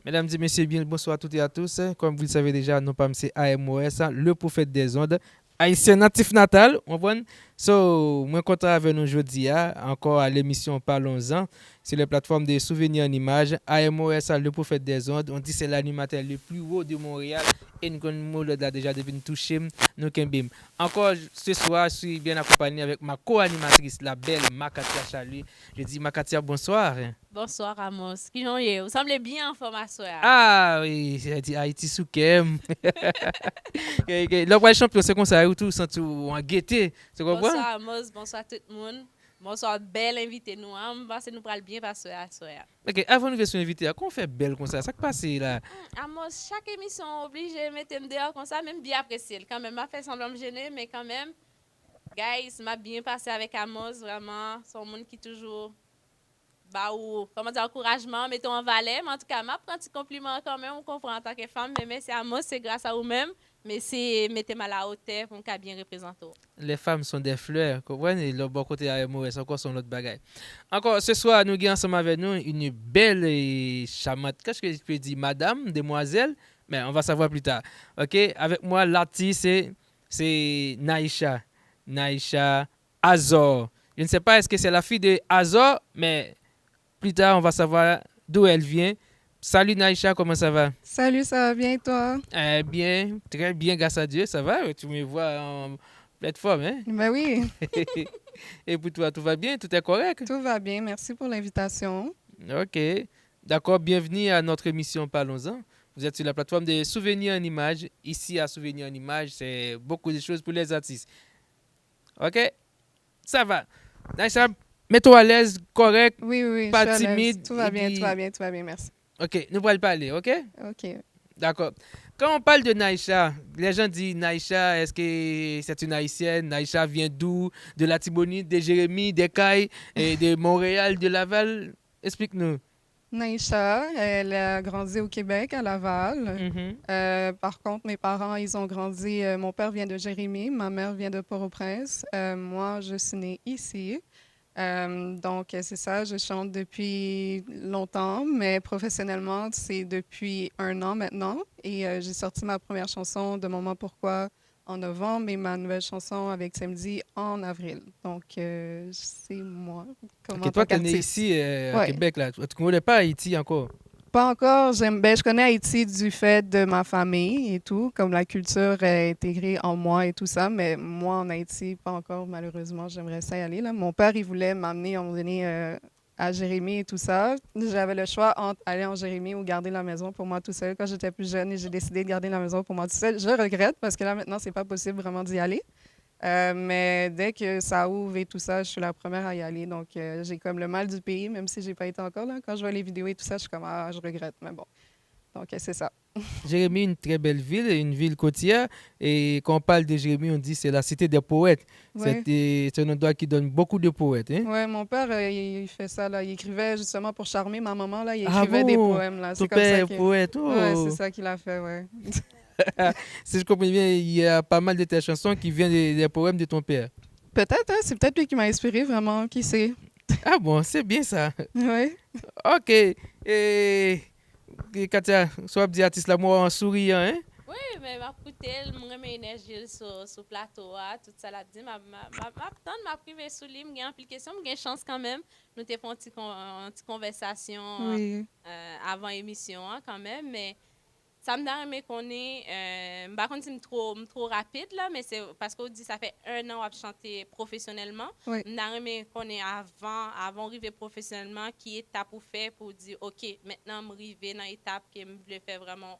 Mesdames et messieurs, bien bonsoir à toutes et à tous. Comme vous le savez déjà, nous sommes c'est AMOS, le prophète des ondes, haïtien natif natal. On voit. So, moi content avec nous aujourd'hui, encore à l'émission Parlons-en, sur les plateformes de souvenirs en images. AMOS, le prophète des ondes. On dit que c'est l'animateur le plus haut de Montréal. Et nous connaissons déjà depuis nous toucher, nous bim. Encore ce soir, je suis bien accompagné avec ma co-animatrice, la belle Makatia Chalut. Je dis Makatia, bonsoir. Bonsoir Amos. Qui j'en est? Vous semblez bien en formation. Ah oui, j'ai dit Haïti sous Kem. Le roi champion, c'est comme ça, ou tout, sans tout en gaieté. C'est quoi? Bonsoir Amos, bonsoir tout le monde. Bonsoir, belle invité nous. Parce que nous parlons bien passer à soir. Ok, avant de nous faire invité, qu'on fait belle comme ça qui passe là? Amos, chaque émission obligé de mettre dehors comme ça, même bien apprécié. Quand même, m'a fait semblant me gêner, mais quand même, guys, m'a bien passé avec Amos, vraiment. C'est un monde qui toujours comment dire, encouragement, mettons en valeur. Mais en tout cas, m'a pris un petit compliment quand même, on comprend en tant que femme, mais merci Amos, c'est grâce à vous-même. Mais c'est mettez-moi à la hauteur pour qu'on bien représenter. Les femmes sont des fleurs, comprenez? Le bon côté AMOS, encore son autre bagaille. Encore ce soir, nous avons ensemble avec nous une belle et charmante, qu'est-ce que je peux dire, madame, demoiselle, mais on va savoir plus tard. Ok, avec moi, l'artiste, c'est Naïcha. Naïcha Azor. Je ne sais pas est-ce que c'est la fille de Azor, mais plus tard, on va savoir d'où elle vient. Salut Naïcha, comment ça va? Salut, ça va bien toi? Bien, très bien, grâce à Dieu, ça va. Tu me vois en pleine forme, hein? Ben oui, Et pour toi, tout va bien? Tout est correct? tout va bien. Merci pour l'invitation. Ok. D'accord, bienvenue à notre émission Parlons-en. Vous êtes sur la plateforme de Souvenirs en images. Ici, à Souvenirs en images, c'est beaucoup de choses pour les artistes. Ok? Ça va. Naïcha, mets-toi à l'aise, correct, Oui, oui, oui, pas je suis à l'aise. timide. Tout va et bien, puis- tout va bien, tout va bien, merci. Ok, nous allons parler, ok? OK. D'accord. Quand on parle de Naïcha, les gens disent Naïcha, est-ce que c'est une haïtienne? Naïcha vient d'où? De la Tibonite, de Jérémy, des Cailles, et de Montréal, de Laval? Explique-nous. Naïcha, elle a grandi au Québec, à Laval. Mhm. Par contre, mes parents, ils ont grandi. Mon père vient de Jérémy, ma mère vient de Port-au-Prince. Moi, je suis née ici. Donc, c'est ça, je chante depuis longtemps, mais professionnellement, c'est depuis 1 an maintenant. Et j'ai sorti ma première chanson de Maman Pourquoi en novembre et ma nouvelle chanson avec Samedi en avril. Donc, c'est moi, comme en Ok, tant toi, tu es né qu'artiste. ici, à Ouais. Québec, là. Tu ne connais pas Haïti encore? Pas encore. Je connais Haïti du fait de ma famille et tout, comme la culture est intégrée en moi et tout ça, mais moi, en Haïti, pas encore, malheureusement. J'aimerais ça y aller, là. Mon père, il voulait m'amener, à un moment donné, à Jérémie et tout ça. J'avais le choix entre aller en Jérémie ou garder la maison pour moi tout seul. Quand j'étais plus jeune et j'ai décidé de garder la maison pour moi tout seul, je regrette parce que là, maintenant, c'est pas possible vraiment d'y aller. Mais dès que ça ouvre et tout ça, je suis la première à y aller. Donc, j'ai comme le mal du pays, même si j'ai pas été encore là. Quand je vois les vidéos et tout ça, je suis comme, ah, je regrette. Mais bon. Donc, c'est ça. Jérémy, une très belle ville, une ville côtière. Et quand on parle de Jérémy, on dit que c'est la cité des poètes. Ouais. C'est un endroit qui donne beaucoup de poètes. Hein? Ouais, mon père, il fait ça, là. Il écrivait justement pour charmer ma maman, là. Il Ah écrivait des bon? poèmes, là. Ton C'est comme ça père est qu'il... poète. Ouais, c'est Oh. ça qu'il a fait, ouais. Si je comprends bien, il y a pas mal de tes chansons qui viennent des poèmes de ton père. Peut-être, hein, c'est peut-être lui qui m'a inspiré, vraiment. Qui sait? Ah bon, c'est bien ça. Ouais. Ok. Et Katia, soit dit artiste là, moi en souriant, hein? Oui, mais ma poutel, moi mes énergie sur plateau, tout ça là dit m'a privé sous lui, m'gain application, m'gain chance quand même. Nous t'ai fait une petite conversation Oui. avant émission quand même, mais ça me donne aimé qu'on est par contre c'est trop rapide là, mais c'est parce qu'on dit ça fait 1 an à chanter professionnellement. Oui. Me donne aimé qu'on est avant arriver professionnellement qui étape pour faire pour dire OK, maintenant m'arriver dans étape que me voulais faire vraiment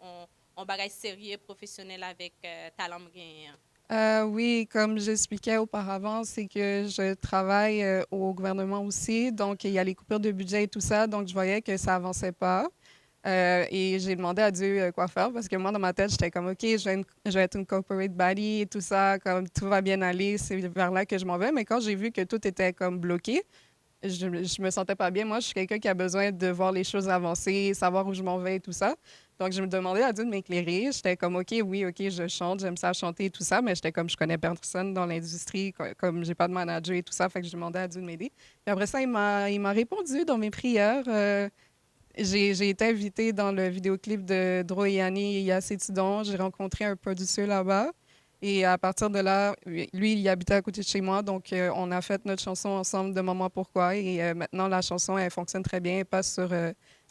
on bagage sérieux professionnel avec talent gain. Oui, comme j'expliquais auparavant, c'est que je travaille au gouvernement aussi. Donc, il y a les coupures de budget et tout ça. Donc, je voyais que ça avançait pas. Et j'ai demandé à Dieu quoi faire parce que moi, dans ma tête, j'étais comme, OK, je vais être une corporate body et tout ça, comme tout va bien aller, c'est vers là que je m'en vais. Mais quand j'ai vu que tout était comme bloqué, je me sentais pas bien. Moi, je suis quelqu'un qui a besoin de voir les choses avancer, savoir où je m'en vais et tout ça. Donc, je me demandais à Dieu de m'éclairer. J'étais comme, OK, oui, OK, je chante, j'aime ça chanter et tout ça, mais j'étais comme, je connais personne dans l'industrie, comme j'ai pas de manager et tout ça, fait que je demandais à Dieu de m'aider. Puis après ça, il m'a répondu dans mes prières. j'ai été invitée dans le vidéoclip de Dro et Annie et Yacé Tidon. J'ai rencontré un producteur là-bas. Et à partir de là, lui, il habitait à côté de chez moi. Donc, on a fait notre chanson ensemble de Maman Pourquoi. Et maintenant, la chanson, elle fonctionne très bien. Elle passe sur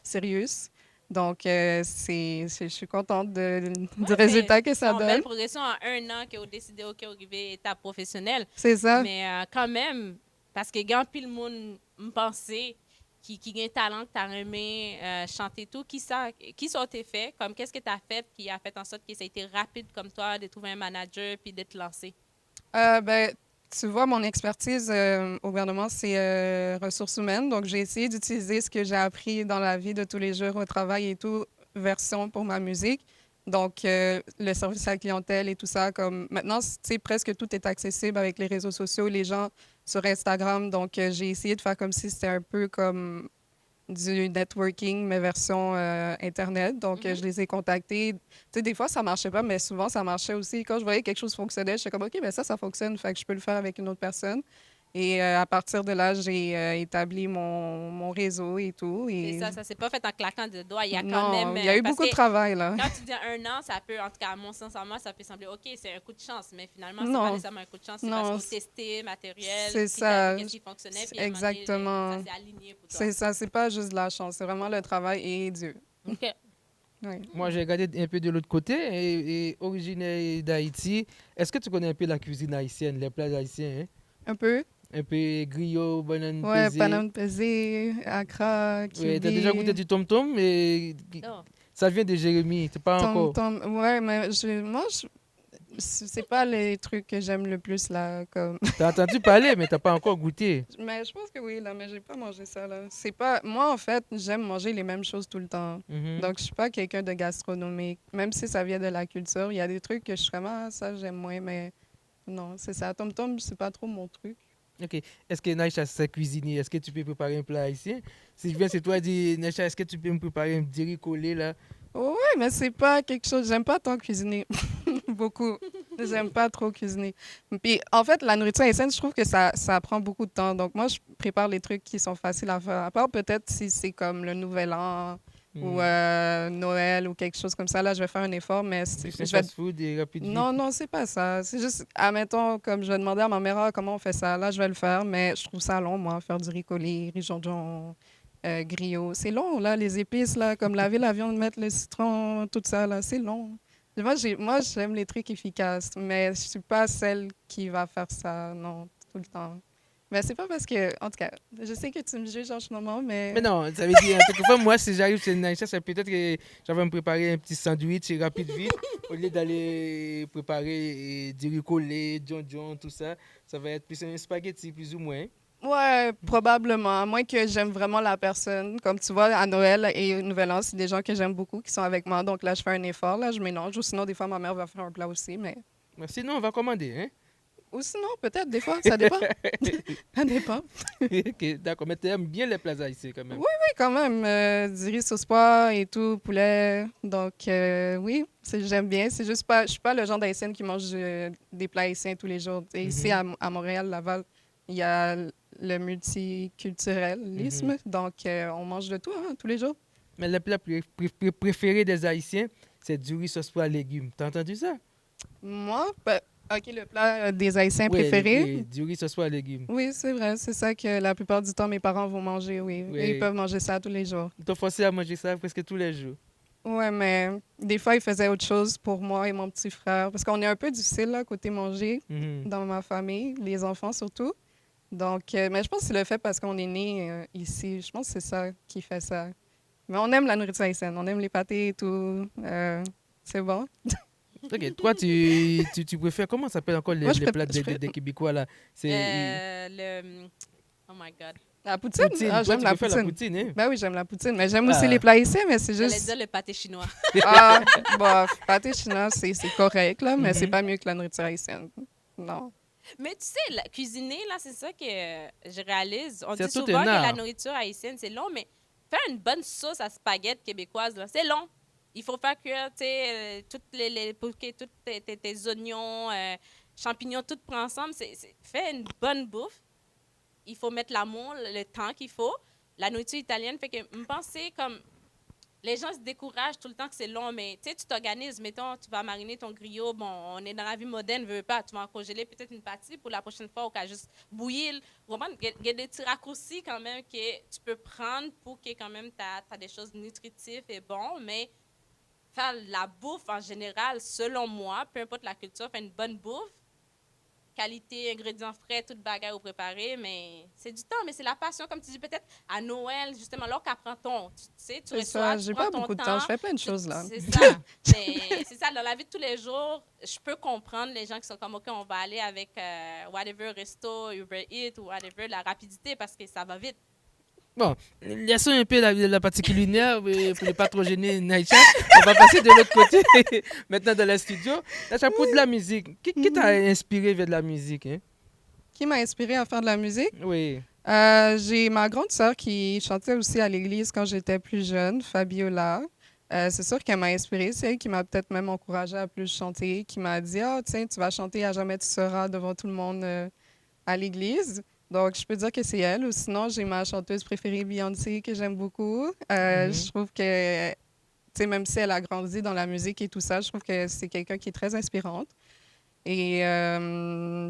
Sirius. Donc, je suis contente du résultat que ça une donne. belle progression en 1 an que vous décidez, OK, vous arrivez à étape professionnelle. C'est ça. Mais quand même, parce que quand pile le monde me pensait qui a un talent que tu as aimé chanter tout, qui ça t'es fait? Comme qu'est-ce que tu as fait qui a fait en sorte que ça a été rapide comme toi de trouver un manager puis de te lancer? Ben, tu vois, mon expertise au gouvernement, c'est ressources humaines. Donc, j'ai essayé d'utiliser ce que j'ai appris dans la vie de tous les jours au travail et tout, version pour ma musique. Donc, le service à la clientèle et tout ça, comme maintenant, tu sais, presque tout est accessible avec les réseaux sociaux, les gens sur Instagram. Donc, j'ai essayé de faire comme si c'était un peu comme du networking, mais version Internet. Donc, je les ai contactés. Tu sais, des fois, ça marchait pas, mais souvent, ça marchait aussi. Quand je voyais que quelque chose fonctionnait, j'étais comme, OK, ben ça fonctionne, fait que je peux le faire avec une autre personne. Et à partir de là, j'ai établi mon réseau et tout. Et ça s'est pas fait en claquant de doigts. Il y a quand Non, même. il y a eu parce beaucoup de que travail, là. Quand tu dis 1 an, ça peut, en tout cas, à mon sens, à moi, ça peut sembler, OK, c'est un coup de chance, mais finalement, c'est Non. pas nécessairement un coup de chance, c'est Non, parce qu'on testait matériel, c'est ça. qu'est-ce qui fonctionnait, puis à un moment donné, Exactement. ça s'est aligné pour toi. C'est ça, c'est pas juste de la chance, c'est vraiment le travail et Dieu. OK. Oui. Moi, j'ai regardé un peu de l'autre côté et originaire d'Haïti. Est-ce que tu connais un peu la cuisine haïtienne, les plats haïtiens, hein? Un peu? Un peu griot, banane Ouais, pesée. paname pesée, Accra, Oui, kiwi. t'as déjà goûté du tom-tom, mais Oh. ça vient de Jérémy, c'est pas encore. Ouais, mais c'est pas les trucs que j'aime le plus, là, comme... T'as entendu parler, mais t'as pas encore goûté. Mais je pense que oui, là, mais j'ai pas mangé ça, là. C'est pas... Moi, en fait, j'aime manger les mêmes choses tout le temps. Mhm. Donc, je suis pas quelqu'un de gastronomique. Même si ça vient de la culture, il y a des trucs que je suis vraiment, ah, ça, j'aime moins, mais non, c'est ça. Tom-tom, c'est pas trop mon truc. Ok. Est-ce que Naïcha sait cuisiner? Est-ce que tu peux préparer un plat haïtien? Si je viens, c'est toi, dis, Naïcha, est-ce que tu peux me préparer un petit riz collé, là? Oui, mais c'est pas quelque chose... J'aime pas tant cuisiner. Beaucoup. J'aime pas trop cuisiner. Puis, en fait, la nourriture haïtienne, je trouve que ça prend beaucoup de temps. Donc, moi, je prépare les trucs qui sont faciles à faire. À part peut-être si c'est comme le Nouvel An ou Noël ou quelque chose comme ça. Là, je vais faire un effort, mais Du je vais... fast-food et rapide. Non, non, c'est pas ça. C'est juste, admettons, comme je vais demander à ma mère, ah, comment on fait ça. Là, je vais le faire, mais je trouve ça long, moi, faire du riz collé, riz jonjon, griot. C'est long, là, les épices, là, comme laver la viande, mettre le citron, tout ça, là, c'est long. Moi, j'aime les trucs efficaces, mais je suis pas celle qui va faire ça, non, tout le temps. Mais c'est pas parce que, en tout cas, je sais que tu me juges en ce moment, mais... Mais non, ça veut dire, quelquefois, moi, si j'arrive chez Naïcha, c'est peut-être que j'avais me préparer un petit sandwich rapide vite, au lieu d'aller préparer du riz collé, jonjon, tout ça. Ça va être plus un spaghetti, plus ou moins. Ouais, probablement. À moins que j'aime vraiment la personne. Comme tu vois, à Noël et au Nouvel An, c'est des gens que j'aime beaucoup qui sont avec moi. Donc là, je fais un effort, là, je mélange. Ou sinon, des fois, ma mère va faire un plat aussi, mais... Mais sinon, on va commander, hein? Ou sinon, peut-être, des fois, ça dépend. Ça dépend. Ok, d'accord. Mais tu aimes bien les plats haïtiens, quand même. Oui, quand même. Du riz sauce pois et tout, poulet. Donc, oui, j'aime bien. C'est juste pas... Je suis pas le genre d'Haïtienne qui mange des plats haïtiens tous les jours. Et ici, à Montréal, Laval, il y a le multiculturalisme. Donc, on mange de tout, hein, tous les jours. Mais le plat préféré des Haïtiens, c'est du riz sauce pois légumes. T'as entendu ça? Moi, OK, le plat des Haïtiens Ouais, préféré. du riz sauce pois légumes. Oui, c'est vrai. C'est ça que la plupart du temps, mes parents vont manger, oui. Oui. Et ils peuvent manger ça tous les jours. Ils t'ont forcé à manger ça presque tous les jours. Ouais, mais des fois, ils faisaient autre chose pour moi et mon petit frère. Parce qu'on est un peu difficile, là, côté manger, dans ma famille, les enfants surtout. Donc, mais je pense que c'est le fait parce qu'on est né ici. Je pense que c'est ça qui fait ça. Mais on aime la nourriture haïtienne. On aime les pâtés et tout. C'est bon. Ok, toi, tu préfères, comment ça s'appelle encore Moi, les plats des Québécois là? Oh my God. La poutine? Poutine. Ah, Toi, j'aime tu la préfères poutine. la poutine, hein? Ben oui, j'aime la poutine. Mais j'aime Ah. aussi les plats haïtiens, mais c'est J'allais juste... dire le pâté chinois. Ah, bof, pâté chinois, c'est correct, là, mais c'est pas mieux que la nourriture haïtienne. Non. Mais tu sais, cuisiner, là, c'est ça que je réalise. On C'est dit tout souvent un que art. la nourriture haïtienne, c'est long, mais faire une bonne sauce à spaghetti québécoise, là, c'est long. Il faut faire cuire, tu sais, pour que tous tes oignons, champignons, tout prend ensemble. Fais une bonne bouffe. Il faut mettre l'amour, le temps qu'il faut. La nourriture italienne fait que me penser comme les gens se découragent tout le temps que c'est long, mais tu sais, tu t'organises. Mettons, tu vas mariner ton griot. Bon, on est dans la vie moderne, veux pas. Tu vas en congeler peut-être une partie pour la prochaine fois ou qu'à juste bouillir. Vraiment, il y a des petits raccourcis quand même que tu peux prendre pour que quand même tu as des choses nutritives et bon, mais faire la bouffe en général, selon moi, peu importe la culture, faire une bonne bouffe, qualité, ingrédients frais, toute bagarre au préparé, mais c'est du temps, mais c'est la passion, comme tu dis, peut-être à Noël, justement, alors qu'après ton, tu sais, tu C'est ça, reçois, tu j'ai prends pas ton beaucoup de temps, je temps, fais plein de choses là. c'est ça. Mais c'est ça, dans la vie de tous les jours, je peux comprendre les gens qui sont comme, OK, on va aller avec whatever, resto, Uber Eats ou whatever, la rapidité, parce que ça va vite. Bon, laissons un peu la partie culinaire pour ne pas trop gêner Naïcha. On va passer de l'autre côté, maintenant dans le studio. Naïcha, pour de la musique, qui t'a inspiré vers de la musique? Hein? Qui m'a inspirée à faire de la musique? Oui. J'ai ma grande sœur qui chantait aussi à l'église quand j'étais plus jeune, Fabiola. C'est sûr qu'elle m'a inspirée. C'est elle qui m'a peut-être même encouragée à plus chanter, qui m'a dit ah, tiens, tu vas chanter à jamais tu seras devant tout le monde à l'église. Donc, je peux dire que c'est elle. Ou sinon, j'ai ma chanteuse préférée, Beyoncé, que j'aime beaucoup. Je trouve que, tu sais, même si elle a grandi dans la musique et tout ça, je trouve que c'est quelqu'un qui est très inspirante. Et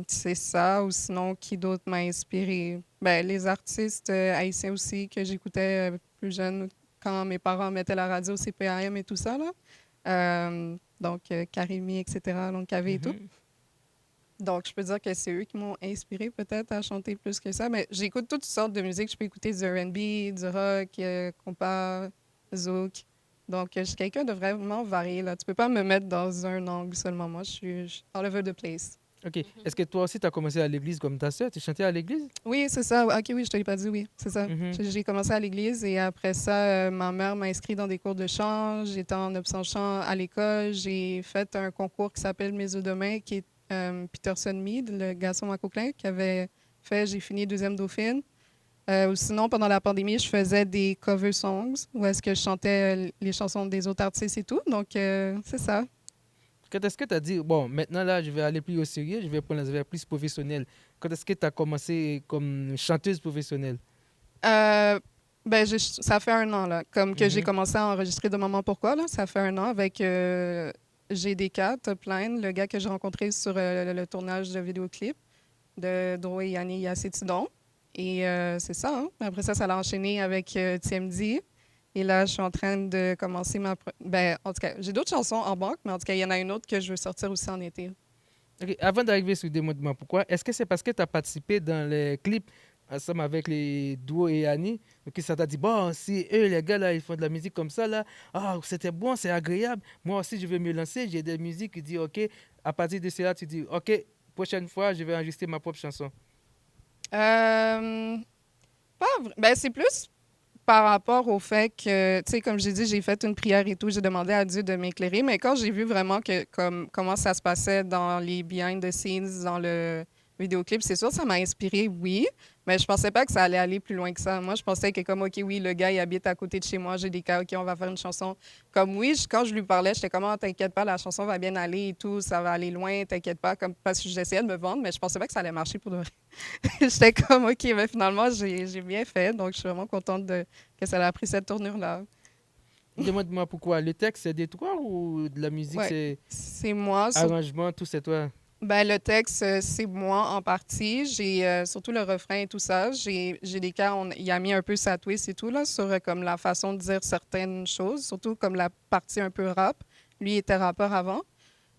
c'est ça, ou sinon, qui d'autre m'a inspiré? Ben, les artistes haïtiens aussi que j'écoutais plus jeune quand mes parents mettaient la radio CPAM et tout ça, là. Donc, Karimi, etc., donc KV et tout. Donc, je peux dire que c'est eux qui m'ont inspiré peut-être à chanter plus que ça. Mais j'écoute toutes sortes de musique. Je peux écouter du R&B, du rock, compas, zouk. Donc, je suis quelqu'un de vraiment varié, là. Tu peux pas me mettre dans un angle seulement. Moi, je suis all over the place. OK. Est-ce que toi aussi, tu as commencé à l'église comme ta sœur? Tu chantais à l'église? Oui, c'est ça. OK, oui, je te l'ai pas dit, oui. C'est ça. J'ai commencé à l'église et après ça, ma mère m'a inscrit dans des cours de chant. J'étais en option chant à l'école. J'ai fait un concours qui s'appelle Mes œufs de main, qui est Peterson Mead, le garçon à Coquelin, qui avait fait J'ai fini deuxième dauphine. Ou sinon, pendant la pandémie, je faisais des cover songs où est-ce que je chantais les chansons des autres artistes et tout. Donc, c'est ça. Quand est-ce que tu as dit, bon, maintenant là, je vais aller plus au sérieux, je vais prendre la plus professionnelle. Quand est-ce que tu as commencé comme chanteuse professionnelle? Ben, ça fait un an, là. Comme que j'ai commencé à enregistrer de Maman Pourquoi, là. Ça fait un an avec GDK, Top Line, le gars que j'ai rencontré sur le tournage de vidéoclip de Drouet Yanni Yacétidon. Et c'est ça, hein? Après ça, ça l'a enchaîné avec TMD. Et là, je suis en train de commencer Ben, en tout cas, j'ai d'autres chansons en banque, mais en tout cas, il y en a une autre que je veux sortir aussi en été. OK. Avant d'arriver sur Demande-moi pourquoi, est-ce que c'est parce que tu as participé dans les clips ensemble avec les duos et Annie, que ça t'a dit, bon, si eux, les gars, là, ils font de la musique comme ça, là, ah, c'était bon, c'est agréable. Moi aussi, je vais me lancer. J'ai des musiques qui disent, OK, à partir de cela, tu dis, OK, prochaine fois, je vais enregistrer ma propre chanson. Ben, c'est plus par rapport au fait que, tu sais, comme j'ai dit, j'ai fait une prière et tout, j'ai demandé à Dieu de m'éclairer, mais quand j'ai vu vraiment comment ça se passait dans les behind the scenes, dans le vidéoclip, c'est sûr, ça m'a inspiré, oui, mais je pensais pas que ça allait aller plus loin que ça. Moi, je pensais que comme, OK, oui, le gars, il habite à côté de chez moi, j'ai des cas, OK, on va faire une chanson. Comme, oui, quand je lui parlais, j'étais comme, oh, t'inquiète pas, la chanson va bien aller et tout, ça va aller loin, t'inquiète pas, comme, parce que j'essayais de me vendre, mais je pensais pas que ça allait marcher pour de vrai. J'étais comme, OK, mais finalement, j'ai bien fait, donc je suis vraiment contente que ça a pris cette tournure-là. Demande-moi pourquoi. Le texte, c'est de toi ou de la musique, Ouais, c'est moi. arrangement, tout c'est toi? Ben, le texte, c'est moi en partie. J'ai surtout le refrain et tout ça. J'ai des cas, il a mis un peu sa twist et tout, là, sur comme la façon de dire certaines choses, surtout comme la partie un peu rap. Lui il était rappeur avant.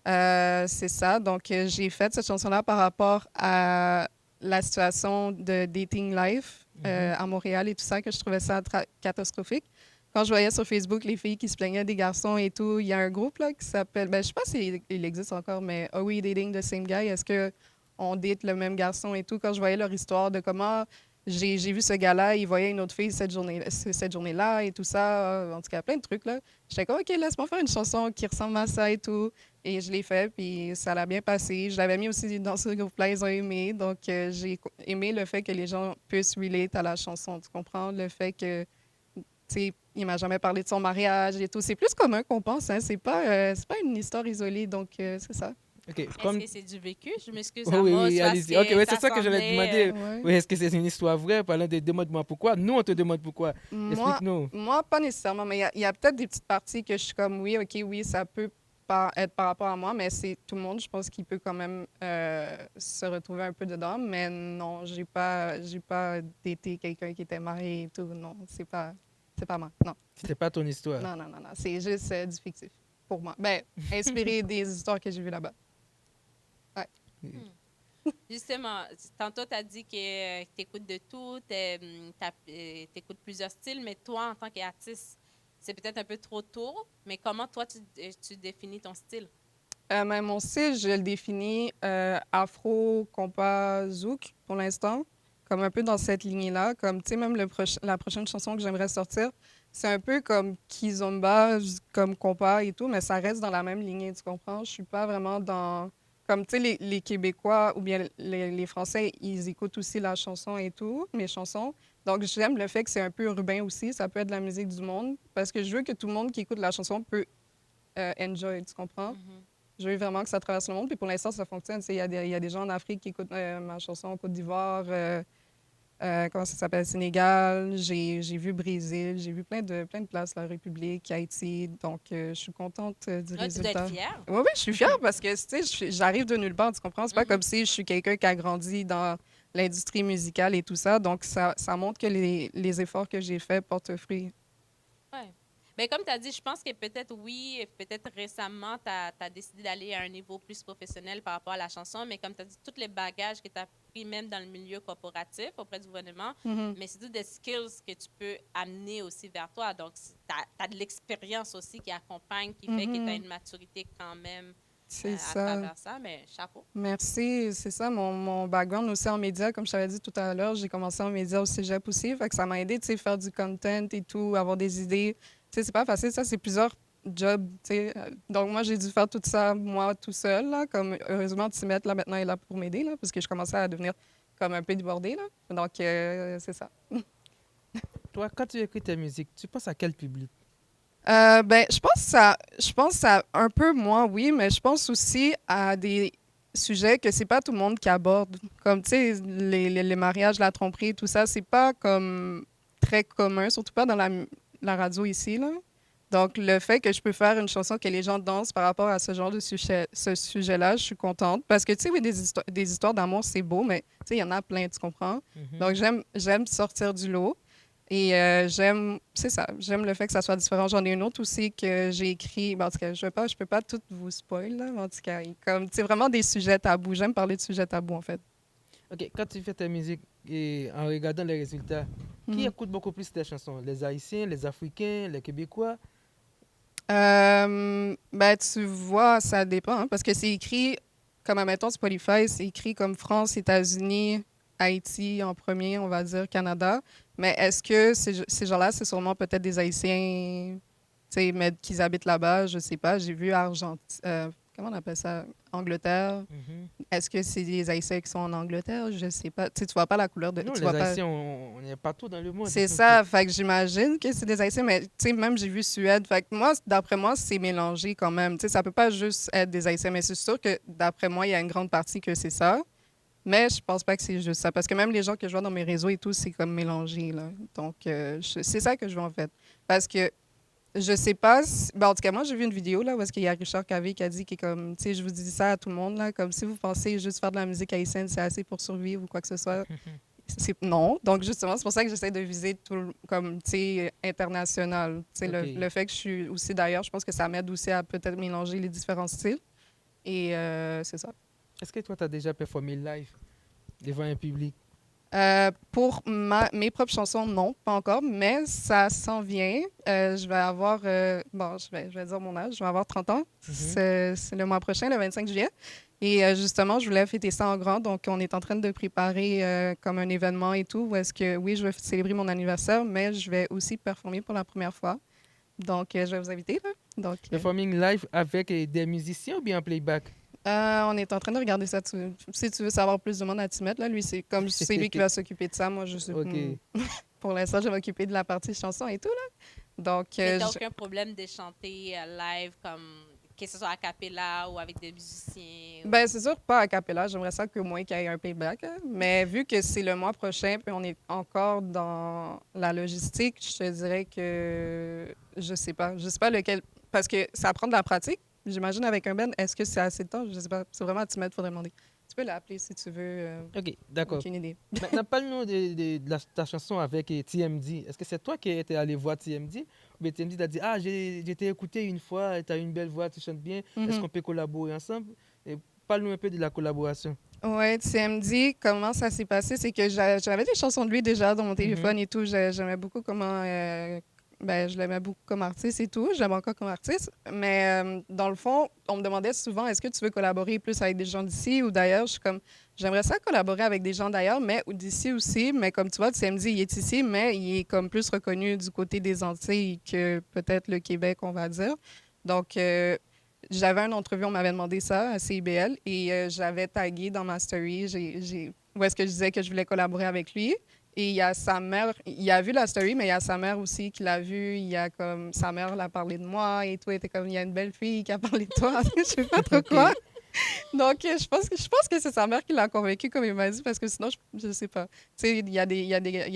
C'est ça. Donc, j'ai fait cette chanson-là par rapport à la situation de dating life à Montréal et tout ça, que je trouvais ça catastrophique. Quand je voyais sur Facebook les filles qui se plaignaient des garçons et tout, il y a un groupe là, qui s'appelle, ben, je sais pas s'il existe encore, mais Are We Dating the Same Guy? Est-ce qu'on date le même garçon et tout? Quand je voyais leur histoire de comment j'ai vu ce gars-là, il voyait une autre fille cette journée-là et tout ça, en tout cas plein de trucs là. J'étais comme, OK, laisse-moi faire une chanson qui ressemble à ça et tout. Et je l'ai fait, puis ça l'a bien passé. Je l'avais mis aussi dans ce groupe-là, ils ont aimé. Donc, j'ai aimé le fait que les gens puissent relate à la chanson. Tu comprends? Le fait que, tu sais, il m'a jamais parlé de son mariage et tout. C'est plus commun qu'on pense, hein. C'est pas une histoire isolée, donc c'est ça. Ok, Est-ce comme... que c'est du vécu? Je m'excuse, Oh, oui, Amos, oui, parce allez-y. Ok, que ouais, ça c'est ça que j'allais te semblait... demander. Ouais. Oui, est-ce que c'est une histoire vraie? Parlant de demande-moi pourquoi. Nous, on te demande pourquoi. Moi, Explique-nous. moi, pas nécessairement, mais il y a peut-être des petites parties que je suis comme, oui, OK, oui, ça peut pas être par rapport à moi, mais c'est tout le monde, je pense, qui peut quand même se retrouver un peu dedans. Mais non, j'ai pas daté quelqu'un qui était marié et tout. Non, c'est pas moi. Non, C'était pas ton histoire. non, non, non, non. C'est juste du fictif pour moi. Ben, inspiré des histoires que j'ai vues là-bas. Ouais. Justement, tantôt, tu as dit que tu écoutes de tout, tu écoutes plusieurs styles, mais toi, en tant qu'artiste, c'est peut-être un peu trop tôt, mais comment toi, tu définis ton style? Mais mon style, je le définis afro, compas, zouk pour l'instant, comme un peu dans cette lignée-là. Comme, tu sais, même la prochaine chanson que j'aimerais sortir, c'est un peu comme kizomba, comme compas et tout, mais ça reste dans la même lignée, tu comprends? Je suis pas vraiment dans... Comme, tu sais, les Québécois ou bien les Français, ils écoutent aussi la chanson et tout, mes chansons. Donc, j'aime le fait que c'est un peu urbain aussi, ça peut être de la musique du monde, parce que je veux que tout le monde qui écoute la chanson peut enjoy, tu comprends? Mhm. Je veux vraiment que ça traverse le monde. Puis pour l'instant, ça fonctionne. Tu sais, il y a des gens en Afrique qui écoutent ma chanson en Côte d'Ivoire, comment ça s'appelle, Sénégal. J'ai vu Brésil, j'ai vu plein de places, la République, Haïti. Donc, je suis contente du Là, tu dois être résultat. fière. Oui, oui, je suis fière parce que, tu sais, j'arrive de nulle part, tu comprends? C'est pas Mhm. comme si je suis quelqu'un qui a grandi dans l'industrie musicale et tout ça. Donc, ça montre que les efforts que j'ai faits portent fruit. Ouais. Ben, comme tu as dit, je pense que peut-être oui, peut-être récemment, tu as décidé d'aller à un niveau plus professionnel par rapport à la chanson, mais comme tu as dit, tous les bagages que tu as pris même dans le milieu corporatif auprès du gouvernement, Mhm. mais c'est tout des skills que tu peux amener aussi vers toi. Donc, tu as de l'expérience aussi qui accompagne, qui fait que tu as Mhm. une maturité quand même C'est à ça. travers ça, mais chapeau. Merci, c'est ça, mon background aussi en médias, comme je t'avais dit tout à l'heure, j'ai commencé en médias au cégep aussi, fait que ça m'a aidé, tu sais, faire du content et tout, avoir des idées. Tu sais, c'est pas facile, ça, c'est plusieurs jobs, tu sais. Donc, moi, j'ai dû faire tout ça, moi, tout seul, là, comme, heureusement, Timette, là, maintenant, est là pour m'aider, là, parce que je commençais à devenir comme un peu débordée, là. Donc, c'est ça. Toi, quand tu écris tes musiques, tu penses à quel public? Ben, je pense à un peu moi, oui, mais je pense aussi à des sujets que c'est pas tout le monde qui aborde. Comme, tu sais, les mariages, la tromperie, tout ça, c'est pas comme très commun, surtout pas dans la radio ici, là. Donc, le fait que je peux faire une chanson que les gens dansent par rapport à ce genre de sujet-là, je suis contente. Parce que, tu sais, oui, des histoires d'amour, c'est beau, mais, tu sais, il y en a plein, tu comprends? Mhm. Donc, j'aime sortir du lot. Et c'est ça, j'aime le fait que ça soit différent. J'en ai une autre aussi que j'ai écrit. En tout cas, je peux pas tout vous spoil, là, mais en tout cas, comme, c'est vraiment des sujets tabous. J'aime parler de sujets tabous, en fait. Ok, quand tu fais tes musiques et en regardant les résultats, qui Mhm. écoute beaucoup plus tes chansons? Les Haïtiens, les Africains, les Québécois? Ben, tu vois, ça dépend, hein, parce que c'est écrit, comme, admettons, Spotify, c'est écrit comme France, États-Unis, Haïti en premier, on va dire, Canada. Mais est-ce que ces gens-là, c'est sûrement peut-être des Haïtiens, tu sais, mais qu'ils habitent là-bas, je sais pas. J'ai vu Argentine, comment on appelle ça? Angleterre. Mhm. Est-ce que c'est des Haïtiens qui sont en Angleterre? Je sais pas. Tu sais, tu vois pas la couleur de... Nous, Tu les vois pas... Haïtiens, on est partout dans le monde. C'est ça, fait que j'imagine que c'est des Haïtiens, mais tu sais, même j'ai vu Suède, fait que moi, d'après moi, c'est mélangé quand même. Tu sais, ça peut pas juste être des Haïtiens, mais c'est sûr que d'après moi, il y a une grande partie que c'est ça. Mais je pense pas que c'est juste ça, parce que même les gens que je vois dans mes réseaux et tout, c'est comme mélangé, là. Donc, c'est ça que je veux en fait. Parce que je sais pas ben, en tout cas, moi, j'ai vu une vidéo, là, où est-ce qu'il y a Richard Cavé qui a dit que, comme, tu sais, je vous dis ça à tout le monde, là, comme si vous pensez juste faire de la musique haïtienne, c'est assez pour survivre ou quoi que ce soit. Non. Donc, justement, c'est pour ça que j'essaie de viser tout, comme, tu sais, international. Tu sais, Ok. le fait que je suis aussi, d'ailleurs, je pense que ça m'aide aussi à peut-être mélanger les différents styles. Et c'est ça. Est-ce que toi, tu as déjà performé live devant un public? Pour mes propres chansons, non, pas encore, mais ça s'en vient. Je vais avoir, bon, je vais dire mon âge, je vais avoir 30 ans. Mhm. C'est le mois prochain, le 25 juillet. Et justement, je voulais fêter ça en grand, donc on est en train de préparer comme un événement et tout, où est-ce que, oui, je vais célébrer mon anniversaire, mais je vais aussi performer pour la première fois. Donc, je vais vous inviter, là. Donc, Performing live avec des musiciens ou bien en playback? on est en train de regarder ça. Si tu veux savoir plus de monde à t'y mettre, là, lui, c'est lui qui va s'occuper de ça. Moi, je suis... Ok. Pour l'instant, je vais m'occuper de la partie chanson et tout, là. Donc, Mais t'as aucun problème de chanter live comme que ce soit a cappella ou avec des musiciens? Ben, c'est sûr, pas a cappella. J'aimerais ça qu'au moins qu'il y ait un playback, hein. Mais vu que c'est le mois prochain, puis on est encore dans la logistique, je te dirais que je sais pas. Je sais pas lequel. Parce que ça prend de la pratique. J'imagine avec un band, est-ce que c'est assez de temps? Je sais pas. C'est vraiment à Timette, faudrait demander. Tu peux l'appeler si tu veux. Ok, d'accord. Aucune idée. Maintenant, parle-nous de ta chanson avec TMD. Est-ce que c'est toi qui étais allé voir TMD? Ou bien TMD t'a dit, ah, j'ai été écouté une fois, tu as une belle voix, tu chantes bien, est-ce qu'on peut collaborer ensemble? Et parle-nous un peu de la collaboration. Ouais, TMD, comment ça s'est passé? C'est que j'avais des chansons de lui déjà dans mon téléphone et tout. J'aimais beaucoup comment. Ben, je l'aimais beaucoup comme artiste et tout. Je l'aime encore comme artiste. Mais dans le fond, on me demandait souvent est-ce que tu veux collaborer plus avec des gens d'ici ou d'ailleurs? Je suis comme j'aimerais ça collaborer avec des gens d'ailleurs, mais ou d'ici aussi. Mais comme tu vois, TMD, il est ici, mais il est comme plus reconnu du côté des Antilles que peut-être le Québec, on va dire. Donc, j'avais une entrevue, on m'avait demandé ça à CIBL et j'avais tagué dans ma story où est-ce que je disais que je voulais collaborer avec lui. Et il y a sa mère, il a vu la story, mais il y a sa mère aussi qui l'a vu. Il y a comme sa mère l'a parlé de moi et tout. Elle était comme il y a une belle fille qui a parlé de toi. Je sais pas trop quoi. Donc je pense que c'est sa mère qui l'a convaincu comme il m'a dit parce que sinon je sais pas. Tu sais il y a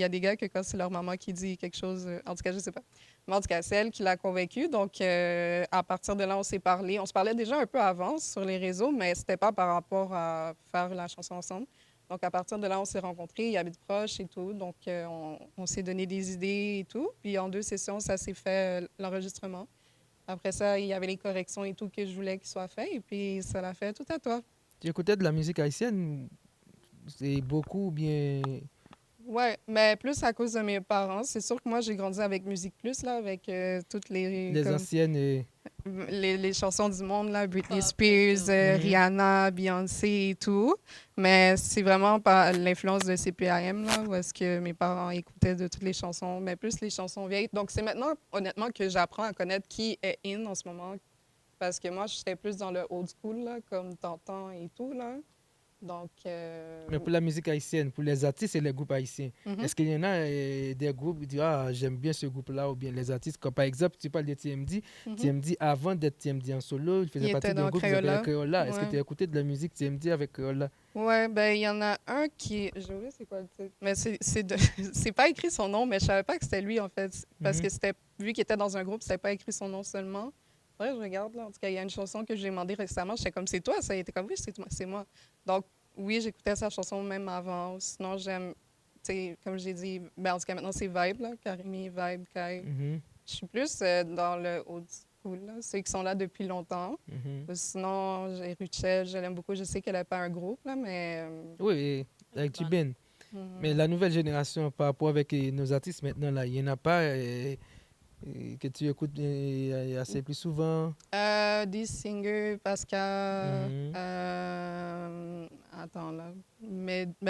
des gars que quand c'est leur maman qui dit quelque chose, en tout cas je sais pas. Mais en tout cas c'est elle qui l'a convaincu. Donc à partir de là on s'est parlé. On se parlait déjà un peu avant sur les réseaux, mais c'était pas par rapport à faire la chanson ensemble. Donc, à partir de là, on s'est rencontrés, il habite proche et tout. Donc, on s'est donné des idées et tout. Puis, en 2 sessions, ça s'est fait l'enregistrement. Après ça, il y avait les corrections et tout que je voulais qu'ils soient faits. Et puis, ça l'a fait tout à toi. Tu écoutais de la musique haïtienne? C'est beaucoup bien... Ouais, mais plus à cause de mes parents. C'est sûr que moi, j'ai grandi avec Musique Plus, là, avec toutes Les anciennes... les chansons du monde, là, Britney Pop Spears, et tout. Rihanna, Beyoncé et tout. Mais c'est vraiment par l'influence de CPAM, là, où est-ce que mes parents écoutaient de toutes les chansons, mais plus les chansons vieilles. Donc, c'est maintenant, honnêtement, que j'apprends à connaître qui est in en ce moment. Parce que moi, j'étais plus dans le old school, là, comme Tantan et tout, là. Donc... Mais pour la musique haïtienne, pour les artistes et les groupes haïtiens, mhm, est-ce qu'il y en a des groupes qui disent ah, j'aime bien ce groupe-là, ou bien les artistes, comme par exemple, tu parles de TMD. mhm. TMD, avant d'être TMD en solo, il faisait Il partie était d'un dans groupe qui s'appelait Crayola. Crayola. Est-ce que Ouais. tu as écouté de la musique TMD avec Crayola? Ouais, ben il y en a un qui... J'ai oublié c'est quoi le titre. Mais c'est pas écrit son nom, mais je savais pas que c'était lui, en fait. Parce que c'était... Vu qu'il était dans un groupe, c'était pas écrit son nom seulement. Ouais, je regarde, là. En tout cas, il y a une chanson que j'ai demandé récemment. J'étais comme, c'est toi, ça. Il était comme, oui, c'est moi. Donc, oui, j'écoutais sa chanson même avant. Sinon, j'aime... Tu sais, comme j'ai dit, ben en tout cas, maintenant, c'est Vibe, là. Karimi, Vibe, Kai. Mhm, Je suis plus dans le old school, là. Ceux qui sont là depuis longtemps. mhm. Sinon, j'ai Ruchel, je l'aime beaucoup. Je sais qu'elle n'a pas un groupe, là, mais... Oui, et avec Bonne. Jiben. mhm. Mais la nouvelle génération, par rapport avec nos artistes maintenant, là, il n'y en a pas que tu écoutes assez plus souvent. This Singer, Pascal. Mhm. Attends, là.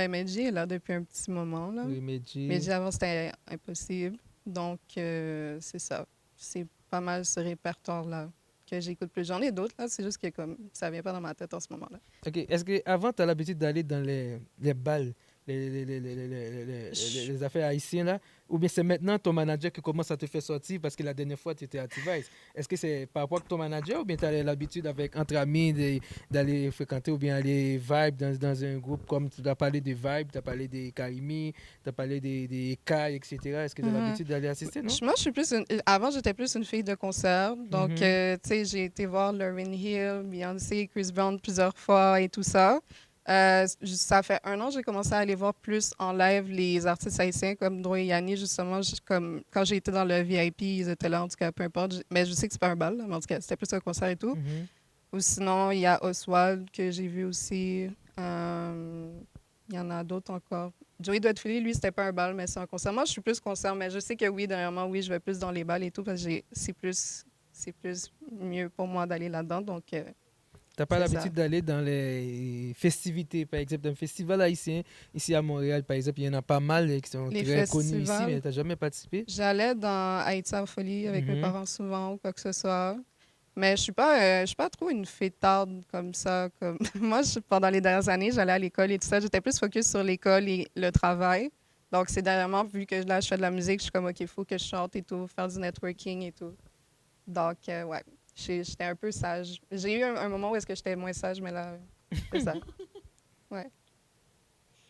Medji est là depuis un petit moment, là. Oui, Medji. Medji, avant, c'était impossible. Donc, c'est ça. C'est pas mal ce répertoire-là que j'écoute plus. J'en ai d'autres, là. C'est juste que comme ça vient pas dans ma tête en ce moment-là. Ok. Est-ce qu'avant, tu as l'habitude d'aller dans les balles, les affaires haïtiennes, là? Ou bien c'est maintenant ton manager qui commence à te faire sortir parce que la dernière fois, tu étais à T-Vice. Est-ce que c'est par rapport à ton manager ou bien tu as l'habitude avec, entre amis d'aller fréquenter ou bien aller vibe dans un groupe comme tu as parlé de Vibe, tu as parlé des Karimi, tu as parlé des Kai, etc. Est-ce que tu as Mhm. l'habitude d'aller assister, non? Moi, je suis plus avant, j'étais plus une fille de concert. Donc, Mhm. tu sais, j'ai été voir Lauryn Hill, Beyoncé, Chris Brown plusieurs fois et tout ça. Ça fait 1 an que j'ai commencé à aller voir plus en live les artistes haïtiens comme Dro et Yanni, justement. Comme, quand j'ai été dans le VIP, ils étaient là, en tout cas, peu importe. Mais je sais que c'est pas un bal, là, mais en tout cas, c'était plus un concert et tout. Mhm. Ou sinon, il y a Oswald que j'ai vu aussi. Il y en a d'autres encore. Joey Dwetfili, lui, c'était pas un bal, mais c'est un concert. Moi, je suis plus concert, mais je sais que oui, dernièrement, oui, je vais plus dans les balles et tout, parce que c'est plus mieux pour moi d'aller là-dedans. Donc, T'as pas C'est l'habitude ça. d'aller dans les festivités, par exemple, un festival haïtien, ici à Montréal, par exemple, il y en a pas mal qui sont Les très connus ici, festivals. mais t'as jamais participé? J'allais dans Haïti en folie avec mes Mhm. parents souvent ou quoi que ce soit. Mais je suis pas trop une fêtarde comme ça. Comme... Moi, pendant les dernières années, j'allais à l'école et tout ça. J'étais plus focus sur l'école et le travail. Donc, c'est dernièrement, vu que là, je fais de la musique, je suis comme, OK, il faut que je chante et tout, faire du networking et tout. Donc, ouais. j'étais un peu sage. J'ai eu un moment où est-ce que j'étais moins sage, mais là, c'est ça. Ouais.